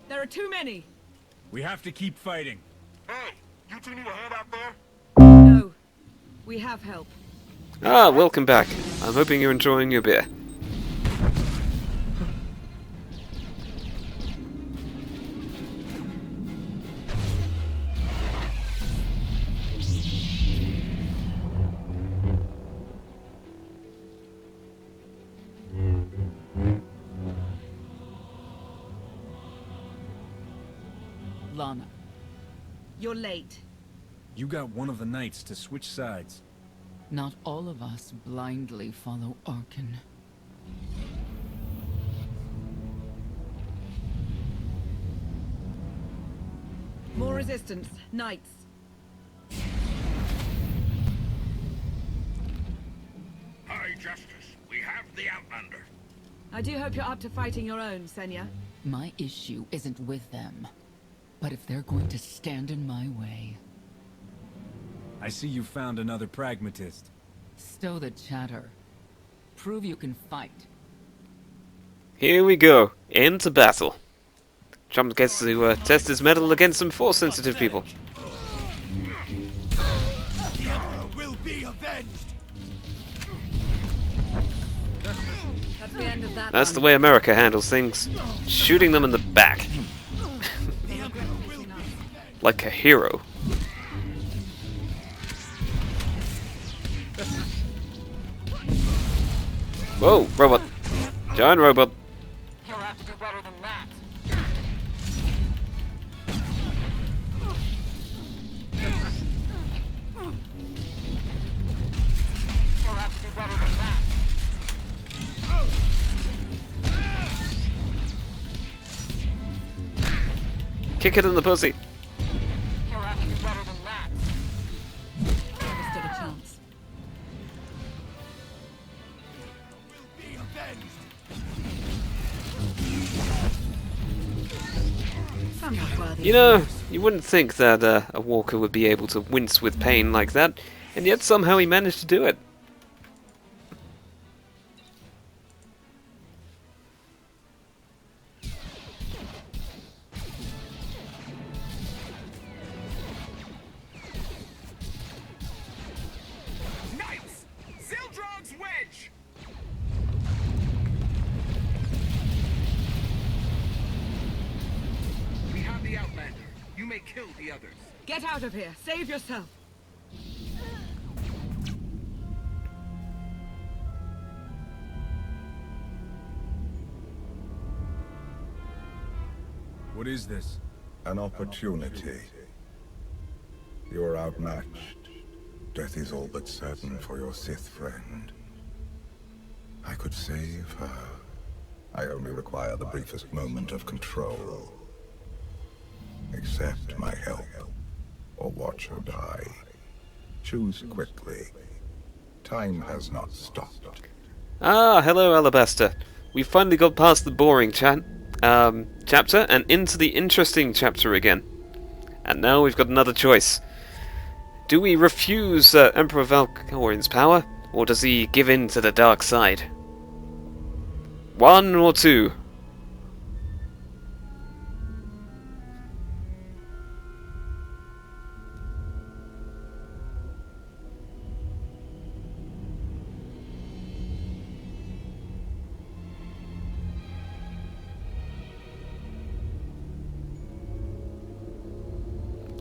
There are too many. We have to keep fighting. Hey, you two need a hand out there? No. We have help. Ah, welcome back. I'm hoping you're enjoying your beer. Lana. You're late. You got one of the knights to switch sides. Not all of us blindly follow Archon. More resistance. Knights. High Justice, we have the Outlander. I do hope you're up to fighting your own, Senya. My issue isn't with them. But if they're going to stand in my way... I see you found another pragmatist. Stow the chatter. Prove you can fight. Here we go. Into battle. Trump gets to test his mettle against some Force-sensitive people. The Emperor will be avenged. That's the end of that That's the one. way America handles things. Shooting them in the back. Like a hero. Whoa, robot. Giant robot. He'll have to do better than that. He'll have to do better than that. Kick it in the pussy. He'll have to do better than that. Never stood a chance. Be avenged. Somewhat worthy. You know, you wouldn't think that a walker would be able to wince with pain like that, and yet somehow he managed to do it. kill the others. Get out of here! Save yourself! What is this? An opportunity. You are outmatched. Death is all but certain for your Sith friend. I could save her. I only require the briefest moment of control. Accept my help, or watch her die. Choose quickly. Time has not stopped. Ah, hello, Alabaster. We finally got past the boring chapter and into the interesting chapter again. And now we've got another choice. Do we refuse Emperor Valkorian's power, or does he give in to the dark side? 1 or 2?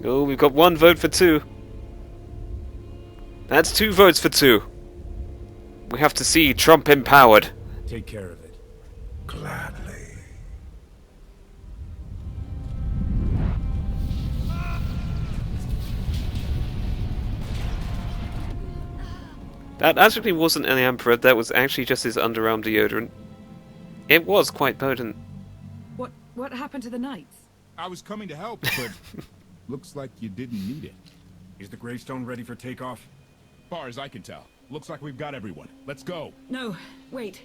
Oh, we've got 1 vote for 2. That's 2 votes for 2. We have to see Trump empowered. Take care of it. Gladly. That actually wasn't an Emperor, that was actually just his underarm deodorant. It was quite potent. What happened to the knights? I was coming to help, but looks like you didn't need it. Is the gravestone ready for takeoff? Far as I can tell. Looks like we've got everyone. Let's go. No, wait.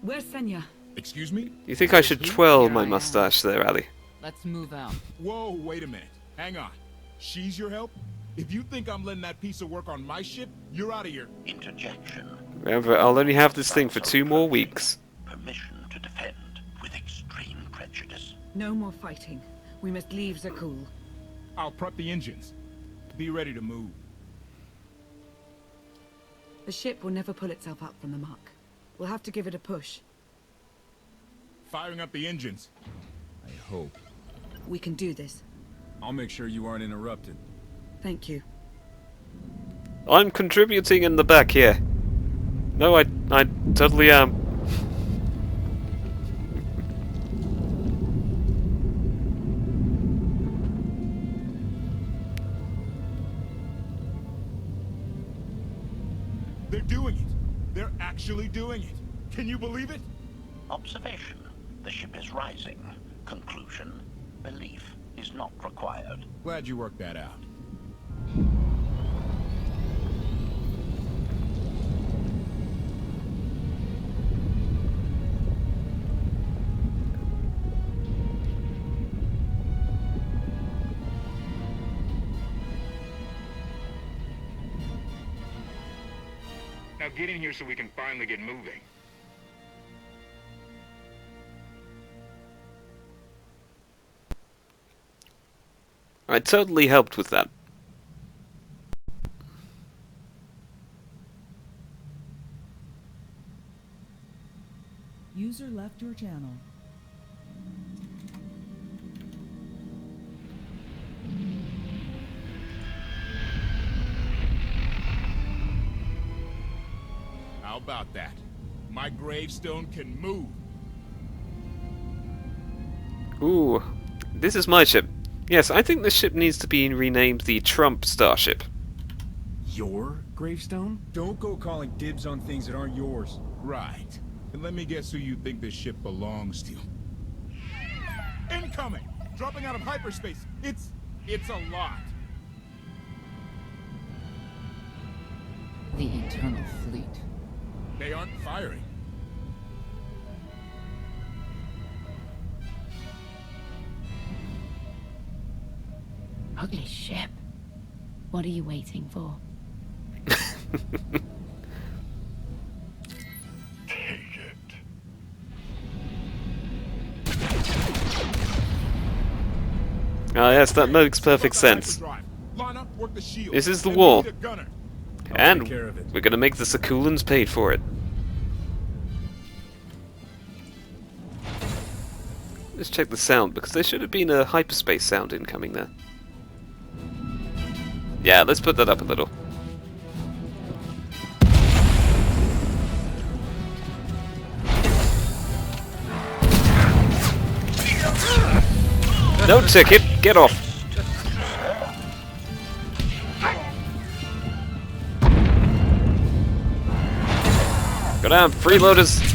Where's Senya? Excuse me? You think I should twirl my mustache there, Ali? Let's move out. Whoa, wait a minute. Hang on. She's your help? If you think I'm letting that piece of work on my ship, you're out of here. Interjection. Remember, I'll only have this thing for 2 more weeks. Permission to defend with extreme prejudice. No more fighting. We must leave Zakul. I'll prep the engines. Be ready to move. The ship will never pull itself up from the muck. We'll have to give it a push. Firing up the engines. I hope. We can do this. I'll make sure you aren't interrupted. Thank you. I'm contributing in the back here. No, I totally am. They're doing it. They're actually doing it. Can you believe it? Observation. The ship is rising. Conclusion. Belief is not required. Glad you worked that out. Now get in here so we can finally get moving. I totally helped with that. User left your channel. How about that? My gravestone can move. Ooh, this is my ship. Yes, I think this ship needs to be renamed the Trump Starship. Your gravestone? Don't go calling dibs on things that aren't yours. Right. And let me guess who you think this ship belongs to. Incoming! Dropping out of hyperspace. It's a lot. The Eternal Fleet. They aren't firing. Ugly ship. What are you waiting for? Ah, yes, that makes perfect sense. Lana, work the shield. This is the And wall. we need a gunner. And take care of it. we're gonna make the Sakulans pay for it. Let's check the sound, because there should have been a hyperspace sound incoming there. Yeah, let's put that up a little. No ticket, get off. Go down, freeloaders.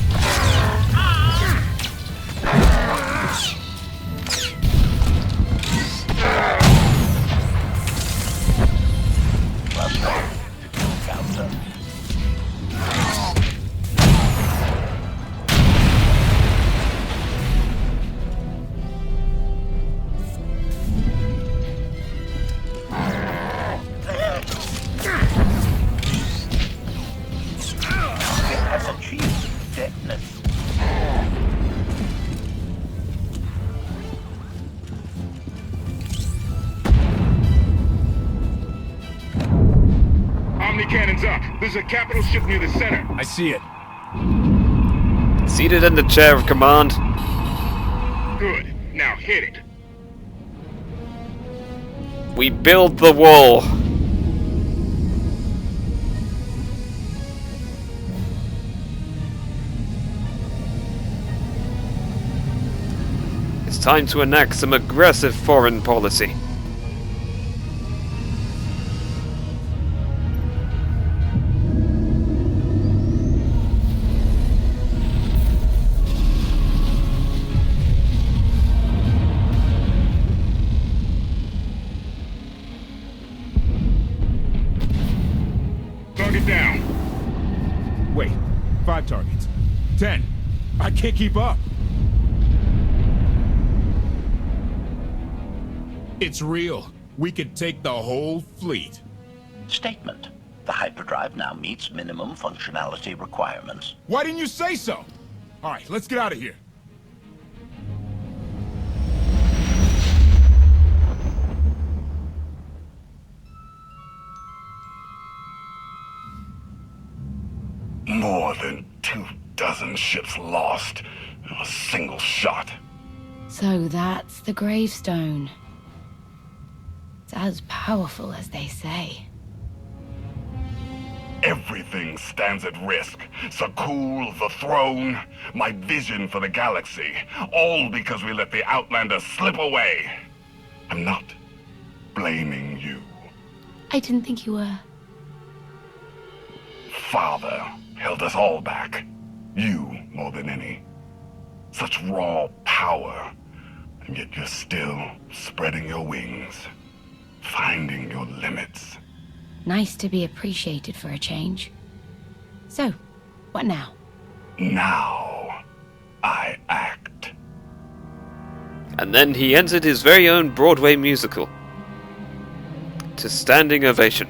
Cannons up. There's a capital ship near the center. I see it. Seated in the chair of command. Good. Now hit it. We build the wall. It's time to enact some aggressive foreign policy. Target down. Wait, 5 targets. 10. I can't keep up. It's real. We could take the whole fleet. Statement. The hyperdrive now meets minimum functionality requirements. Why didn't you say so? All right, let's get out of here. More than 24 ships lost in a single shot. So that's the gravestone. It's as powerful as they say. Everything stands at risk. Sakul, the throne, my vision for the galaxy. All because we let the Outlanders slip away. I'm not blaming you. I didn't think you were. Father held us all back. You more than any. Such raw power. And yet you're still spreading your wings. Finding your limits. Nice to be appreciated for a change. So, what now? Now, I act. And then he entered his very own Broadway musical. To standing ovation.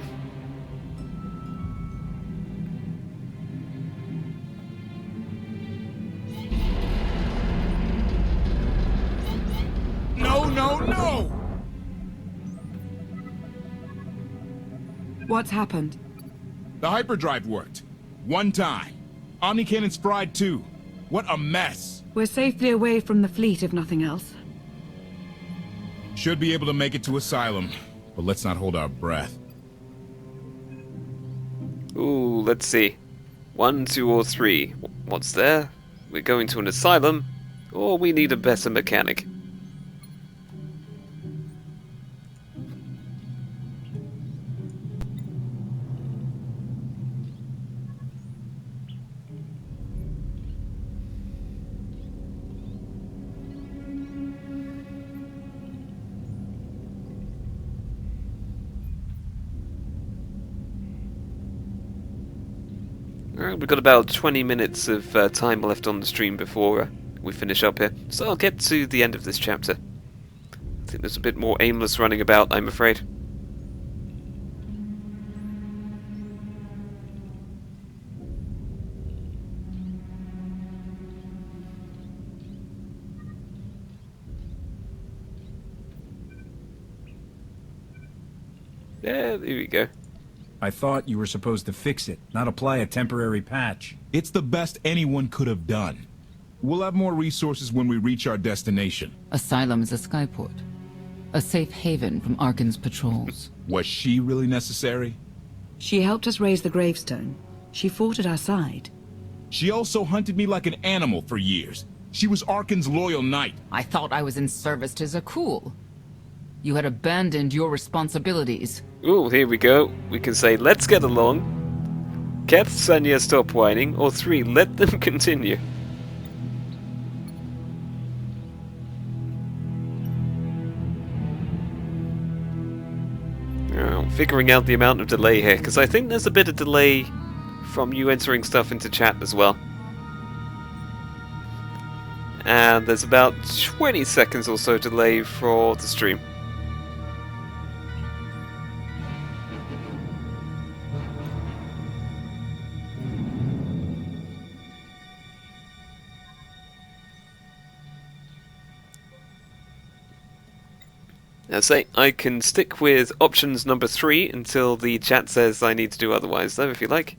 No, no, no! What's happened? The hyperdrive worked. One time. Omnicannon's fried too. What a mess. We're safely away from the fleet, if nothing else. Should be able to make it to Asylum, but let's not hold our breath. Ooh, let's see. 1, 2, or 3. What's there? We're going to an asylum, or we need a better mechanic. Alright, we've got about 20 minutes of time left on the stream before we finish up here, so I'll get to the end of this chapter. I think there's a bit more aimless running about, I'm afraid. Yeah, there we go. I thought you were supposed to fix it, not apply a temporary patch. It's the best anyone could have done. We'll have more resources when we reach our destination. Asylum's a skyport. A safe haven from Arkan's patrols. Was she really necessary? She helped us raise the gravestone. She fought at our side. She also hunted me like an animal for years. She was Arkan's loyal knight. I thought I was in service to Zakul. You had abandoned your responsibilities. Ooh, here we go. We can say, let's get along. Keth, Senya, stop whining. Or 3, let them continue. Figuring out the amount of delay here, because I think there's a bit of delay from you entering stuff into chat as well. And there's about 20 seconds or so delay for the stream. Now say, I can stick with options number 3 until the chat says I need to do otherwise, though, if you like.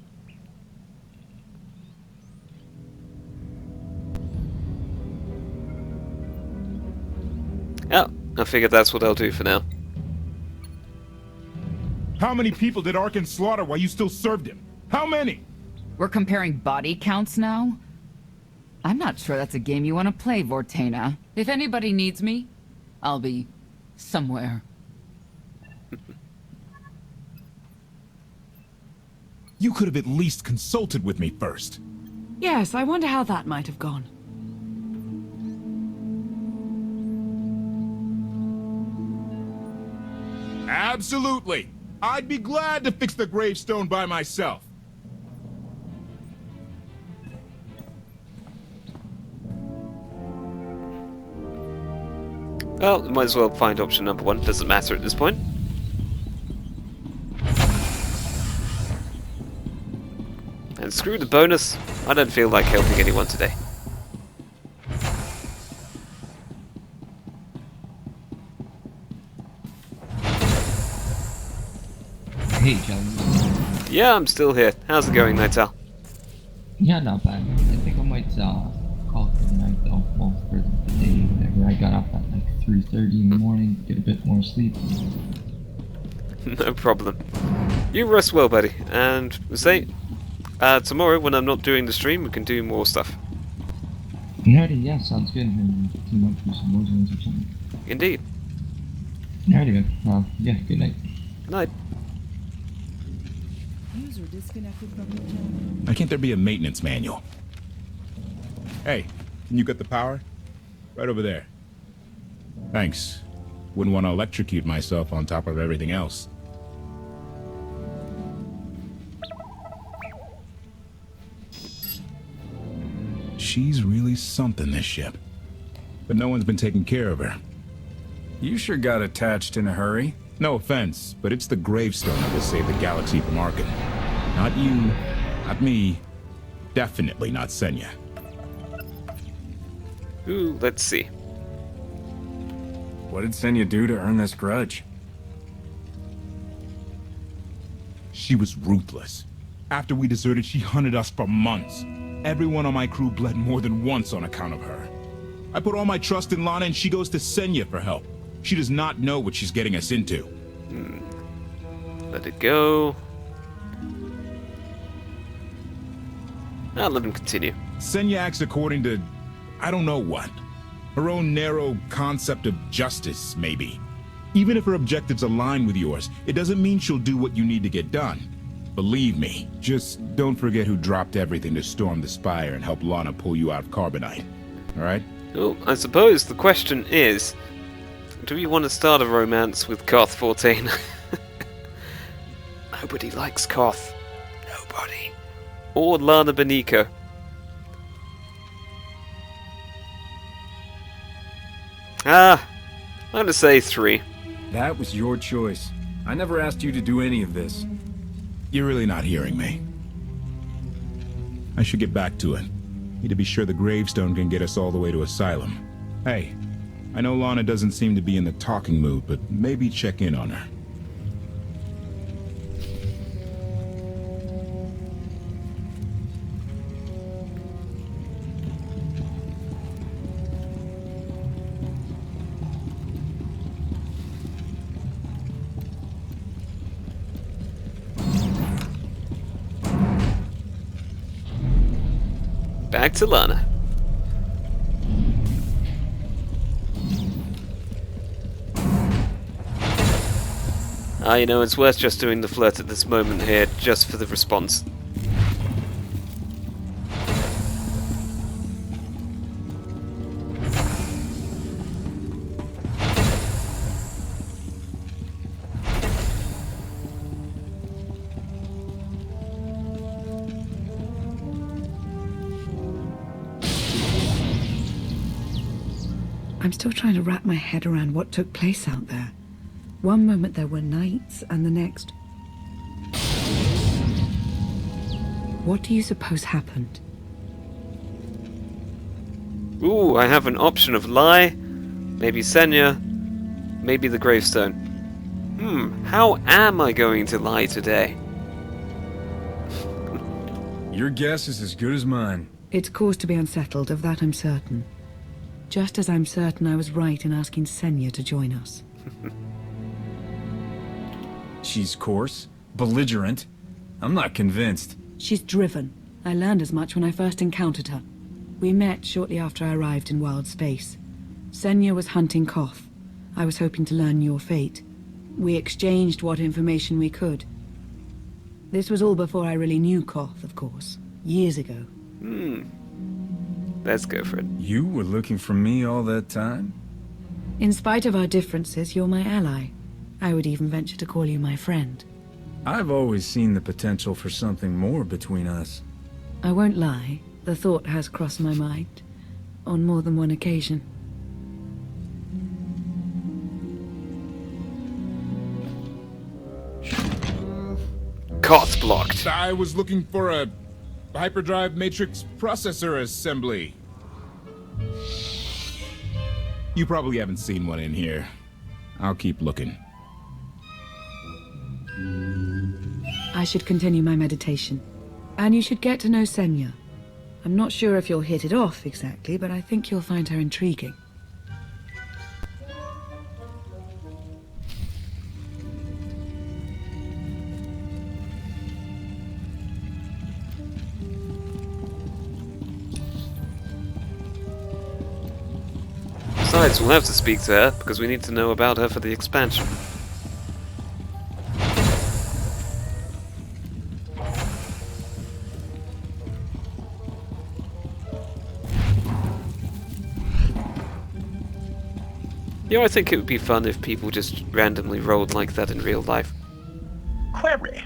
Oh, I figured that's what I'll do for now. How many people did Arkan slaughter while you still served him? How many? We're comparing body counts now? I'm not sure that's a game you want to play, Vortena. If anybody needs me, I'll be somewhere. You could have at least consulted with me first. Yes, I wonder how that might have gone. Absolutely. I'd be glad to fix the gravestone by myself. Well, might as well find option number 1, doesn't matter at this point. And screw the bonus, I don't feel like helping anyone today. Hey, John. Yeah, I'm still here. How's it going, Nightel? Yeah, not bad. I think I might call it for the night though. Well, for the day, whatever. I got up at like 3:30 in the morning to get a bit more sleep. No problem. You rest well, buddy. And say, tomorrow when I'm not doing the stream, we can do more stuff. Alrighty, yeah, sounds good. Maybe team up for some more zones or something. Indeed. Alrighty, well, yeah, good night. Night. User disconnected from the channel. Why can't there be a maintenance manual? Hey, can you get the power? Right over there. Thanks. Wouldn't want to electrocute myself on top of everything else. She's really something, this ship. But no one's been taking care of her. You sure got attached in a hurry. No offense, but it's the gravestone that will save the galaxy from Arkan. Not you, not me, definitely not Senya. Ooh, let's see. What did Senya do to earn this grudge? She was ruthless. After we deserted, she hunted us for months. Everyone on my crew bled more than once on account of her. I put all my trust in Lana and she goes to Senya for help. She does not know what she's getting us into. Let it go. I'll let him continue. Senya acts according to, I don't know what. Her own narrow concept of justice, maybe. Even if her objectives align with yours, it doesn't mean she'll do what you need to get done. Believe me, just don't forget who dropped everything to storm the spire and help Lana pull you out of Carbonite. Alright? Well, I suppose the question is, do you want to start a romance with Koth 14? Nobody likes Koth. Nobody. Or Lana Beniko. I'm gonna say 3. That was your choice. I never asked you to do any of this. You're really not hearing me. I should get back to it. Need to be sure the gravestone can get us all the way to Asylum. Hey, I know Lana doesn't seem to be in the talking mood, but maybe check in on her. back to Lana. You know, it's worth just doing the flirt at this moment here, just for the response. I'm still trying to wrap my head around what took place out there. One moment there were knights, and the next... What do you suppose happened? Ooh, I have an option of lie, maybe Senya, maybe the gravestone. How am I going to lie today? Your guess is as good as mine. It's cause to be unsettled, of that I'm certain. Just as I'm certain I was right in asking Senya to join us. She's coarse, belligerent. I'm not convinced. She's driven. I learned as much when I first encountered her. We met shortly after I arrived in wild space. Senya was hunting Koth. I was hoping to learn your fate. We exchanged what information we could. This was all before I really knew Koth, of course. Years ago. Let's go for it. You were looking for me all that time? In spite of our differences, you're my ally. I would even venture to call you my friend. I've always seen the potential for something more between us. I won't lie, the thought has crossed my mind. On more than one occasion. Koth blocked. I was looking for a hyperdrive matrix processor assembly. You probably haven't seen one in here. I'll keep looking. I should continue my meditation. And you should get to know Senya. I'm not sure if you'll hit it off exactly, but I think you'll find her intriguing. Besides, we'll have to speak to her, because we need to know about her for the expansion. You know, I think it would be fun if people just randomly rolled like that in real life. Query.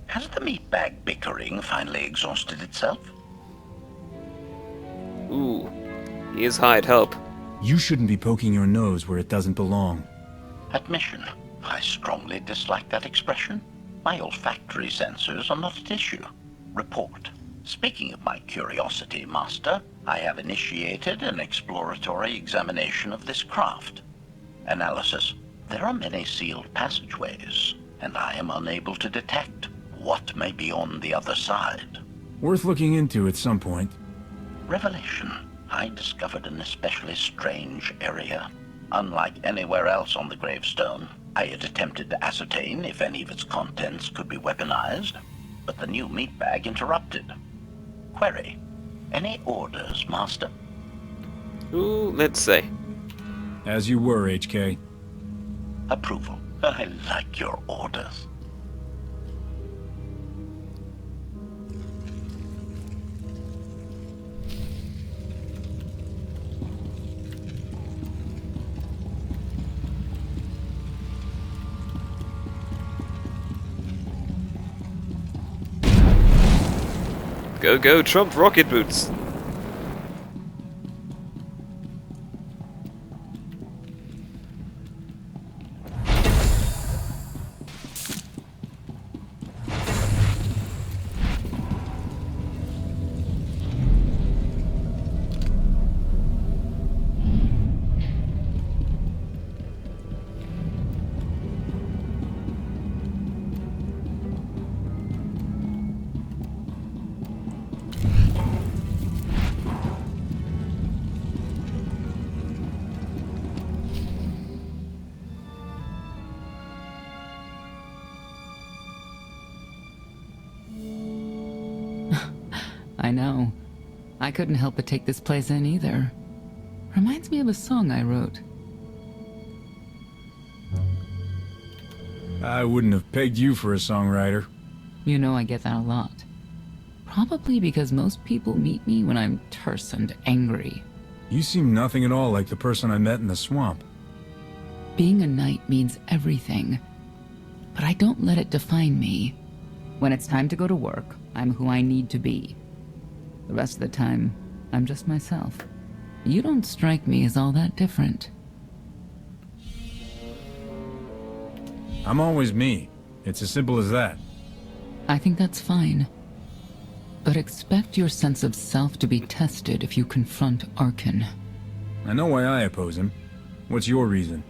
Has the meatbag bickering finally exhausted itself? Ooh, he is hired help. You shouldn't be poking your nose where it doesn't belong. Admission. I strongly dislike that expression. My olfactory sensors are not at issue. Report. Speaking of my curiosity, Master, I have initiated an exploratory examination of this craft. Analysis. There are many sealed passageways, and I am unable to detect what may be on the other side. Worth looking into at some point. Revelation. I discovered an especially strange area. Unlike anywhere else on the gravestone, I had attempted to ascertain if any of its contents could be weaponized, but the new meatbag interrupted. Query. Any orders, Master? Ooh, let's say. As you were, HK. Approval. I like your orders. Go, go, Trump rocket boots! I know. I couldn't help but take this place in either. Reminds me of a song I wrote. I wouldn't have pegged you for a songwriter. You know I get that a lot. Probably because most people meet me when I'm terse and angry. You seem nothing at all like the person I met in the swamp. Being a knight means everything, but I don't let it define me. When it's time to go to work, I'm who I need to be. The rest of the time, I'm just myself. You don't strike me as all that different. I'm always me. It's as simple as that. I think that's fine. But expect your sense of self to be tested if you confront Arkin. I know why I oppose him. What's your reason?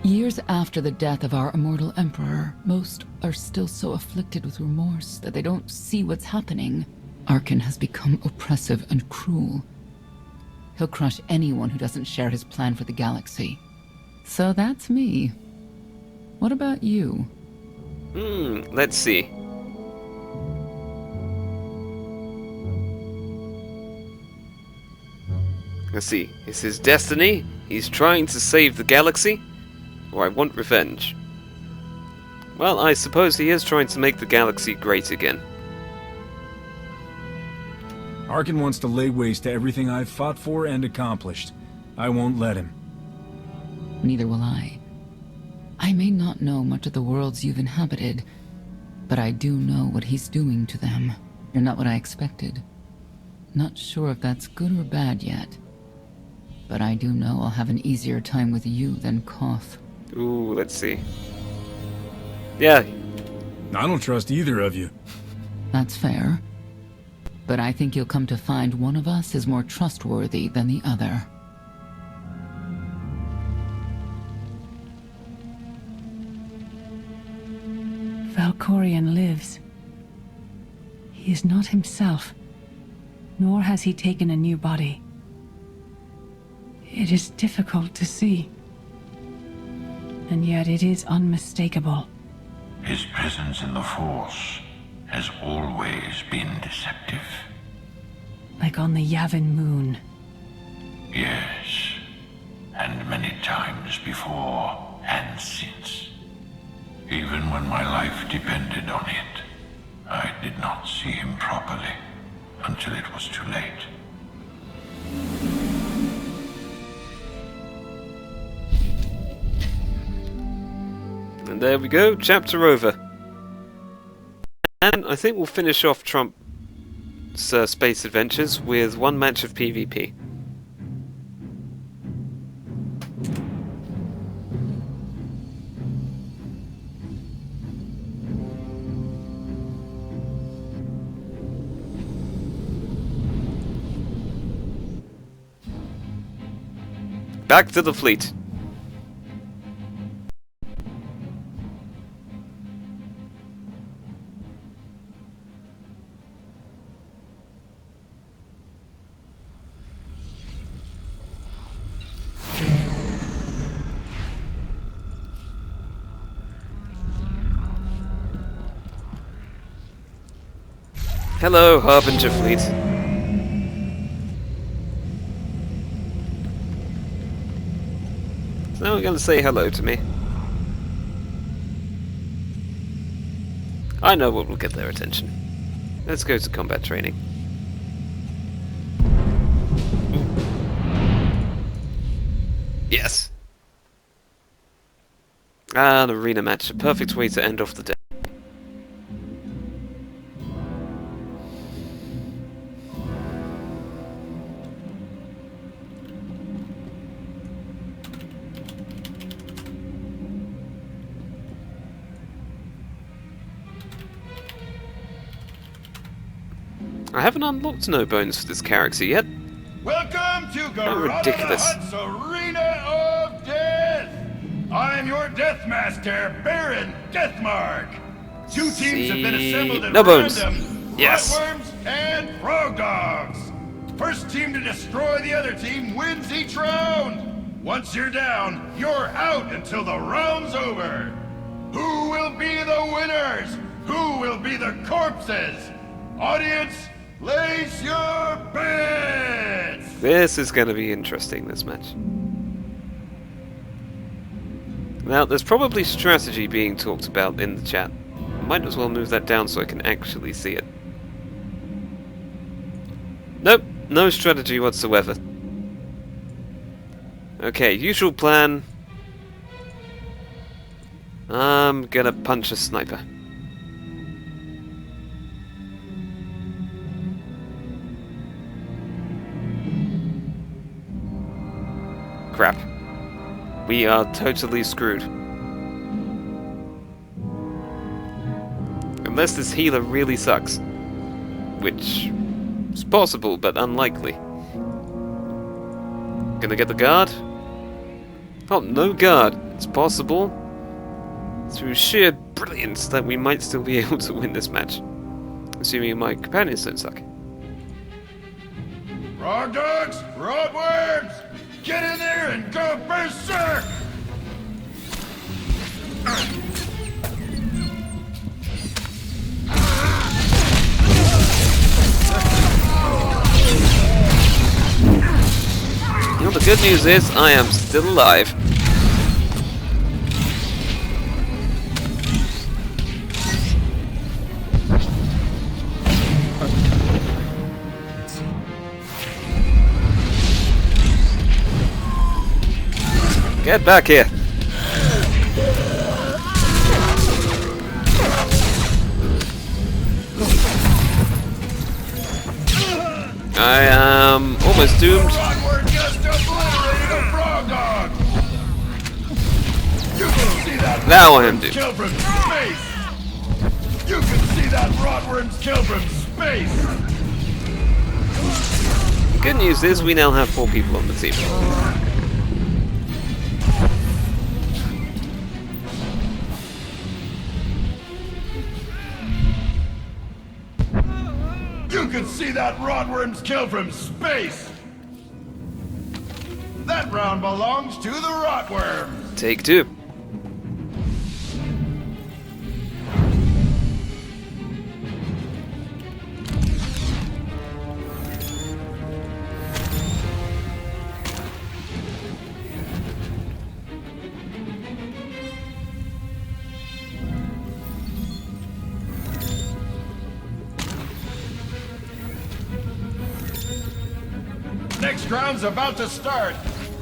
Years after the death of our immortal emperor, most are still so afflicted with remorse that they don't see what's happening. Arkin has become oppressive and cruel. He'll crush anyone who doesn't share his plan for the galaxy. So that's me. What about you? Let's see. Let's see. Is his destiny? He's trying to save the galaxy? Or I want revenge? Well, I suppose he is trying to make the galaxy great again. Arkin wants to lay waste to everything I've fought for and accomplished. I won't let him. Neither will I. I may not know much of the worlds you've inhabited, but I do know what he's doing to them. You're not what I expected. Not sure if that's good or bad yet. But I do know I'll have an easier time with you than Koth. Ooh, let's see. Yeah. I don't trust either of you. That's fair. But I think you'll come to find one of us is more trustworthy than the other. Valkorion lives. He is not himself, nor has he taken a new body. It is difficult to see, and yet it is unmistakable. His presence in the Force has always been deceptive. Like on the Yavin moon. Yes, and many times before and since. Even when my life depended on it, I did not see him properly until it was too late. And there we go, chapter over. And I think we'll finish off Trump's space adventures with one match of PvP. Back to the fleet. Hello, Harbinger fleet. Is no one going to say hello to me? I know what will get their attention. Let's go to combat training. Yes! An arena match, a perfect way to end off the day. I haven't unlocked no bones for this character yet. Welcome to How Garada ridiculous. the Hutt's Arena of Death! I'm your Death Master, Baron Deathmark! Two teams have been assembled at No bones. random. Yes. Flatworms and Frog Dogs! First team to destroy the other team wins each round! Once you're down, you're out until the round's over! Who will be the winners? Who will be the corpses? Audience, place your bets! This is going to be interesting, this match. Now, there's probably strategy being talked about in the chat. Might as well move that down so I can actually see it. Nope, no strategy whatsoever. Okay, usual plan. I'm gonna punch a sniper. Crap. We are totally screwed. Unless this healer really sucks. Which is possible, but unlikely. Gonna get the guard? Oh, no guard. It's possible, through sheer brilliance, that we might still be able to win this match. Assuming my companions don't suck. Frog dogs, rotworms, get in there and go berserk! You know, the good news is, I am still alive. Get back here! I am almost doomed. Now I am doomed. Kill from space. You can see that rotworm's kill from space. The good news is we now have 4 people on the team. You can see that rotworm's kill from space. That round belongs to the rotworm. Take 2. Next round's about to start.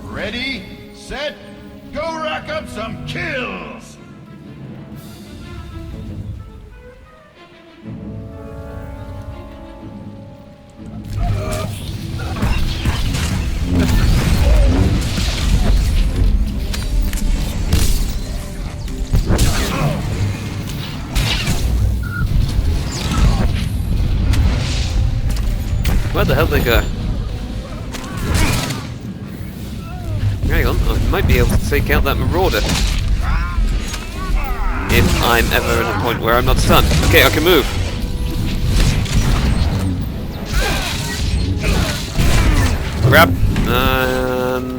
Ready, set, go rack up some kills! Where the hell did they go? Hang on, I might be able to take out that marauder. If I'm ever at a point where I'm not stunned. Okay, I can move. Grab. And...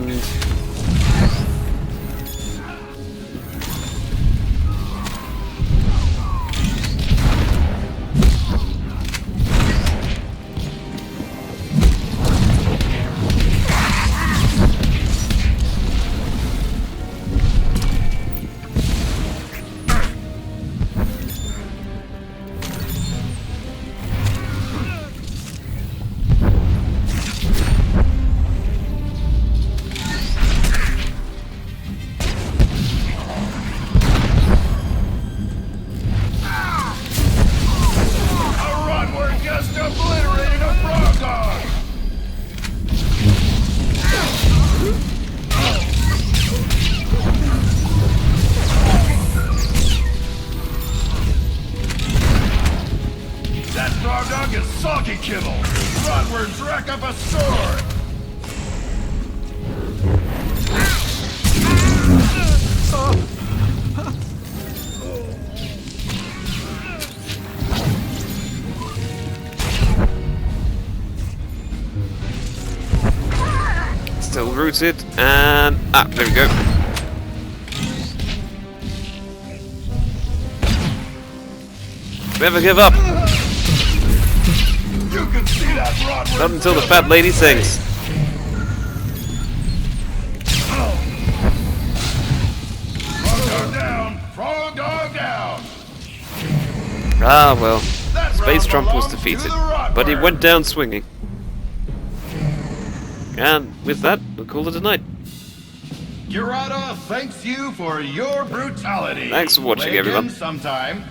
Soggy kibble! Rotworms rack up a sword! Still rooted, and... ah, there we go. Never give up! You can see that rotworm. Not until the fat lady sings. Ah well, That Space round Trump was belongs to defeated, the Rotworm. but he went down swinging. And with that, we'll call it a night. Kurata thanks you for your brutality. Thanks for watching, Play again everyone. sometime.